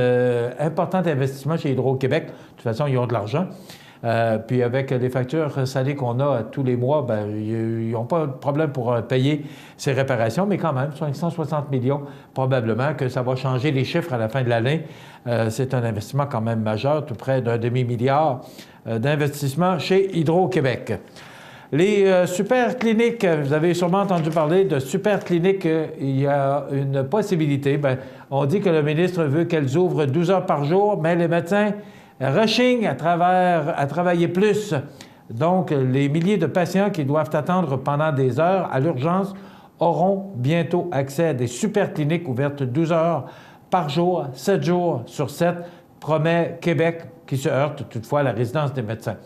important investissement chez Hydro-Québec. De toute façon, ils ont de l'argent. Puis avec les factures salées qu'on a tous les mois, bien, ils n'ont pas de problème pour payer ces réparations, mais quand même, 560 millions, probablement que ça va changer les chiffres à la fin de l'année. C'est un investissement quand même majeur, tout près d'un demi-milliard d'investissement chez Hydro-Québec. Les super cliniques, vous avez sûrement entendu parler de super cliniques. Il y a une possibilité. Bien, on dit que le ministre veut qu'elles ouvrent 12 heures par jour, mais les médecins rechignent à travailler plus. Donc, les milliers de patients qui doivent attendre pendant des heures à l'urgence auront bientôt accès à des super cliniques ouvertes 12 heures par jour, 7 jours sur 7, promet Québec, qui se heurte toutefois à la résidence des médecins.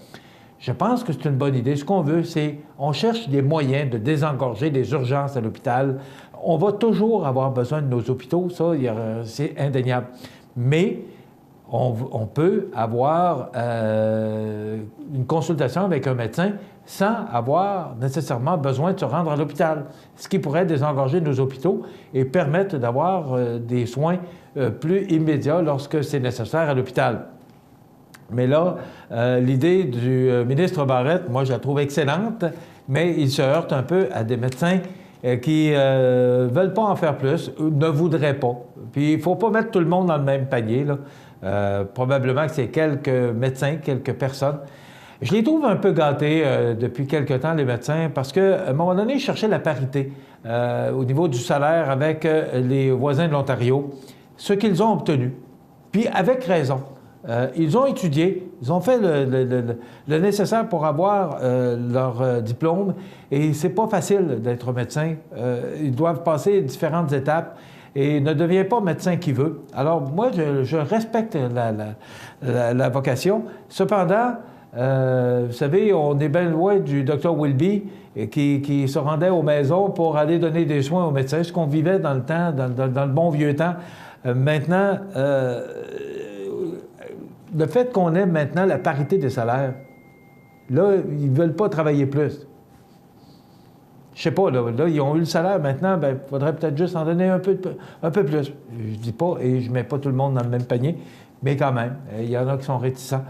Je pense que c'est une bonne idée. Ce qu'on veut, c'est on cherche des moyens de désengorger des urgences à l'hôpital. On va toujours avoir besoin de nos hôpitaux, ça, c'est indéniable. Mais on peut avoir une consultation avec un médecin sans avoir nécessairement besoin de se rendre à l'hôpital, ce qui pourrait désengorger nos hôpitaux et permettre d'avoir des soins plus immédiats lorsque c'est nécessaire à l'hôpital. Mais là, l'idée du ministre Barrette, moi, je la trouve excellente, mais il se heurte un peu à des médecins qui ne veulent pas en faire plus, ne voudraient pas. Puis il ne faut pas mettre tout le monde dans le même panier, là. Probablement que c'est quelques médecins, quelques personnes. Je les trouve un peu gâtés depuis quelque temps, les médecins, parce qu'à un moment donné, ils cherchaient la parité au niveau du salaire avec les voisins de l'Ontario, ce qu'ils ont obtenu. Puis avec raison. Ils ont étudié, ils ont fait le nécessaire pour avoir leur diplôme et c'est pas facile d'être médecin. Ils doivent passer différentes étapes et ne devient pas médecin qui veut. Alors moi, je respecte la vocation. Cependant, vous savez, on est bien loin du Dr Wilby qui se rendait aux maisons pour aller donner des soins aux médecins, ce qu'on vivait dans le temps, dans le bon vieux temps. Maintenant, le fait qu'on ait maintenant la parité des salaires, là, ils ne veulent pas travailler plus. Je sais pas, là, ils ont eu le salaire maintenant, bien, il faudrait peut-être juste en donner un peu plus. Je dis pas, et je ne mets pas tout le monde dans le même panier, mais quand même, il y en a qui sont réticents.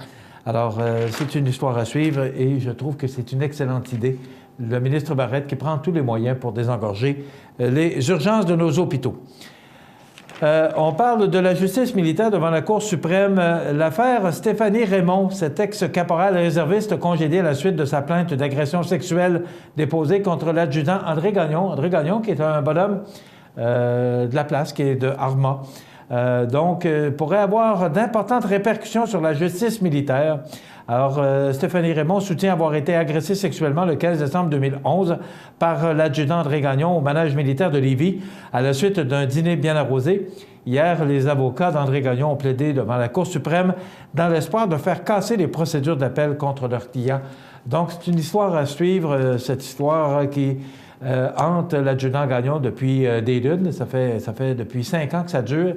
Alors, c'est une histoire à suivre et je trouve que c'est une excellente idée le ministre Barrette qui prend tous les moyens pour désengorger les urgences de nos hôpitaux. On parle de la justice militaire devant la Cour suprême. L'affaire Stéphanie Raymond, cette ex-caporal réserviste congédiée à la suite de sa plainte d'agression sexuelle déposée contre l'adjudant André Gagnon. André Gagnon, qui est un bonhomme de la place, qui est de Arma. Pourrait avoir d'importantes répercussions sur la justice militaire. Alors, Stéphanie Raymond soutient avoir été agressée sexuellement le 15 décembre 2011 par l'adjudant André Gagnon au manège militaire de Lévis à la suite d'un dîner bien arrosé. Hier, les avocats d'André Gagnon ont plaidé devant la Cour suprême dans l'espoir de faire casser les procédures d'appel contre leurs clients. Donc, c'est une histoire à suivre, cette histoire qui hante l'adjudant Gagnon depuis des lunes. Ça fait depuis 5 ans que ça dure.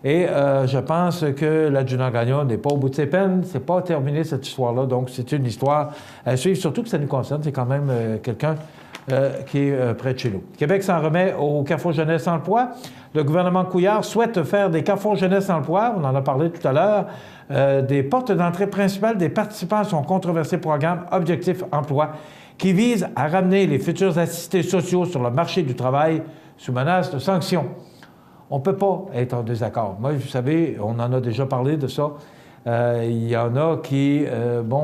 Et je pense que l'adjudant Gagnon n'est pas au bout de ses peines. C'est pas terminé, cette histoire-là. Donc, c'est une histoire à suivre, surtout que ça nous concerne. C'est quand même quelqu'un qui est près de chez nous. Québec s'en remet au Carrefour Jeunesse Emploi. Le gouvernement Couillard souhaite faire des Carrefour Jeunesse Emploi. On en a parlé tout à l'heure. Des portes d'entrée principales des participants à son controversé programme Objectif Emploi qui vise à ramener les futurs assistés sociaux sur le marché du travail sous menace de sanctions. On ne peut pas être en désaccord. Moi, vous savez, on en a déjà parlé de ça. Il y en a qui,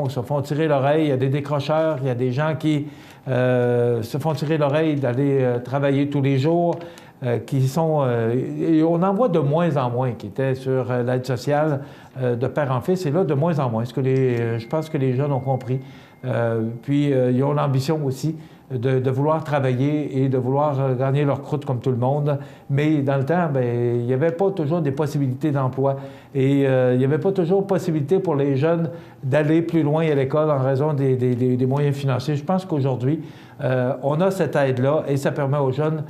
se font tirer l'oreille. Il y a des décrocheurs. Il y a des gens qui se font tirer l'oreille d'aller travailler tous les jours, qui sont... et on en voit de moins en moins qui étaient sur l'aide sociale de père en fils. Et là, de moins en moins. Je pense que les jeunes ont compris. Puis, ils ont l'ambition aussi de vouloir travailler et de vouloir gagner leur croûte comme tout le monde. Mais dans le temps, il n'y avait pas toujours des possibilités d'emploi. Et il n'y avait pas toujours possibilité pour les jeunes d'aller plus loin à l'école en raison des moyens financiers. Je pense qu'aujourd'hui, on a cette aide-là et ça permet aux jeunes,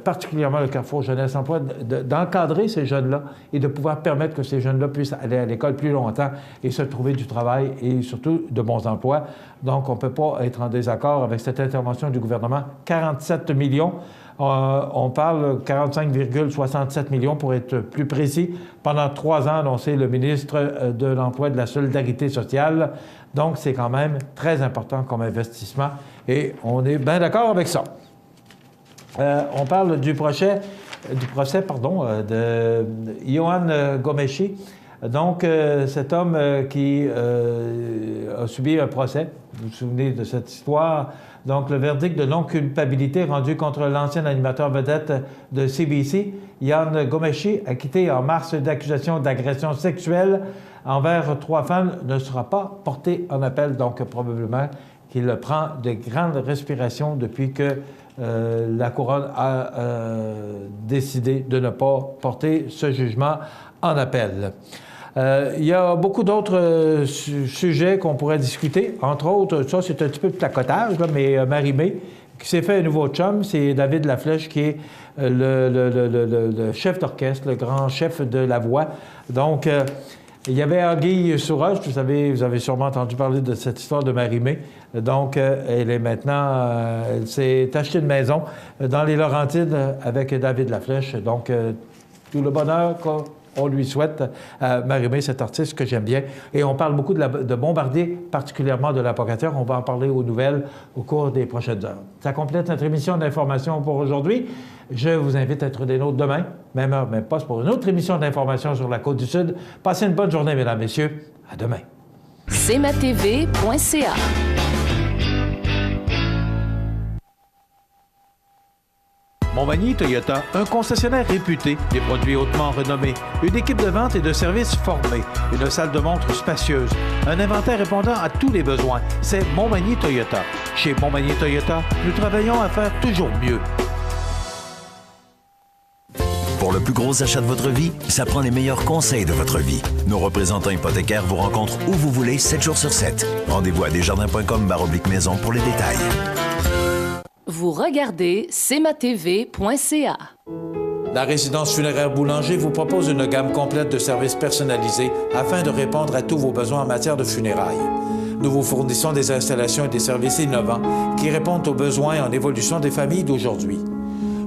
particulièrement le Carrefour Jeunesse Emploi, d'encadrer ces jeunes-là et de pouvoir permettre que ces jeunes-là puissent aller à l'école plus longtemps et se trouver du travail et surtout de bons emplois. Donc, on ne peut pas être en désaccord avec cette intervention du gouvernement. 47 millions. On parle 45,67 millions pour être plus précis. Pendant 3 ans, annoncé le ministre de l'Emploi et de la Solidarité sociale. Donc, c'est quand même très important comme investissement et on est bien d'accord avec ça. On parle du procès de Yohan Ghomeshi. Donc, cet homme qui a subi un procès, vous vous souvenez de cette histoire. Donc, le verdict de non-culpabilité rendu contre l'ancien animateur vedette de CBC, Yohan Ghomeshi, acquitté en mars d'accusations d'agression sexuelle envers 3 femmes, ne sera pas porté en appel. Donc, probablement qu'il prend de grandes respirations depuis que la Couronne a décidé de ne pas porter ce jugement en appel. Il y a beaucoup d'autres sujets qu'on pourrait discuter. Entre autres, ça, c'est un petit peu de placotage, là, mais Marie-Mé, qui s'est fait un nouveau chum, c'est David Laflèche, qui est le chef d'orchestre, le grand chef de la voix. Donc, il y avait Anguille Souroche, vous avez sûrement entendu parler de cette histoire de Marie-Mé. Donc, elle est maintenant, elle s'est achetée une maison dans les Laurentides avec David Laflèche. Donc, tout le bonheur qu'on lui souhaite à Marie-Mé, cet artiste que j'aime bien. Et on parle beaucoup de Bombardier, particulièrement de l'Apocataire. On va en parler aux nouvelles au cours des prochaines heures. Ça complète notre émission d'information pour aujourd'hui. Je vous invite à être des nôtres demain, même heure, même poste, pour une autre émission d'information sur la Côte-du-Sud. Passez une bonne journée, mesdames, messieurs. À demain. cmatv.ca Montmagny Toyota, un concessionnaire réputé, des produits hautement renommés, une équipe de vente et de services formée, une salle de montre spacieuse, un inventaire répondant à tous les besoins. C'est Montmagny Toyota. Chez Montmagny Toyota, nous travaillons à faire toujours mieux. Pour le plus gros achat de votre vie, ça prend les meilleurs conseils de votre vie. Nos représentants hypothécaires vous rencontrent où vous voulez, 7 jours sur 7. Rendez-vous à desjardins.com/maison pour les détails. Vous regardez cmatv.ca. La résidence funéraire Boulanger vous propose une gamme complète de services personnalisés afin de répondre à tous vos besoins en matière de funérailles. Nous vous fournissons des installations et des services innovants qui répondent aux besoins en évolution des familles d'aujourd'hui.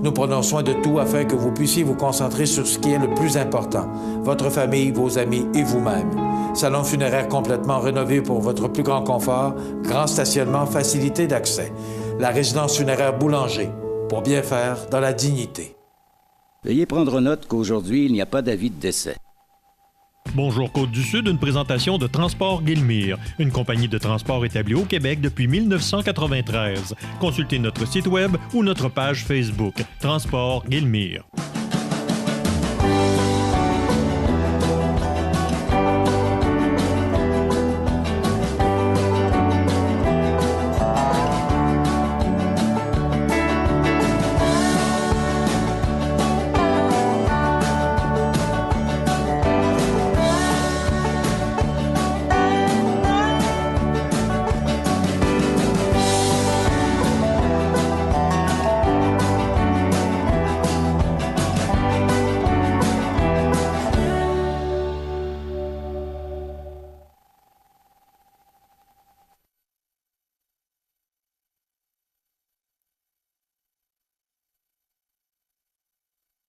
Nous prenons soin de tout afin que vous puissiez vous concentrer sur ce qui est le plus important, votre famille, vos amis et vous-même. Salon funéraire complètement rénové pour votre plus grand confort, grand stationnement, facilité d'accès. La résidence funéraire Boulanger, pour bien faire dans la dignité. Veuillez prendre note qu'aujourd'hui, il n'y a pas d'avis de décès. Bonjour Côte-du-Sud, une présentation de Transport Guillemire, une compagnie de transport établie au Québec depuis 1993. Consultez notre site web ou notre page Facebook, Transport Guillemire.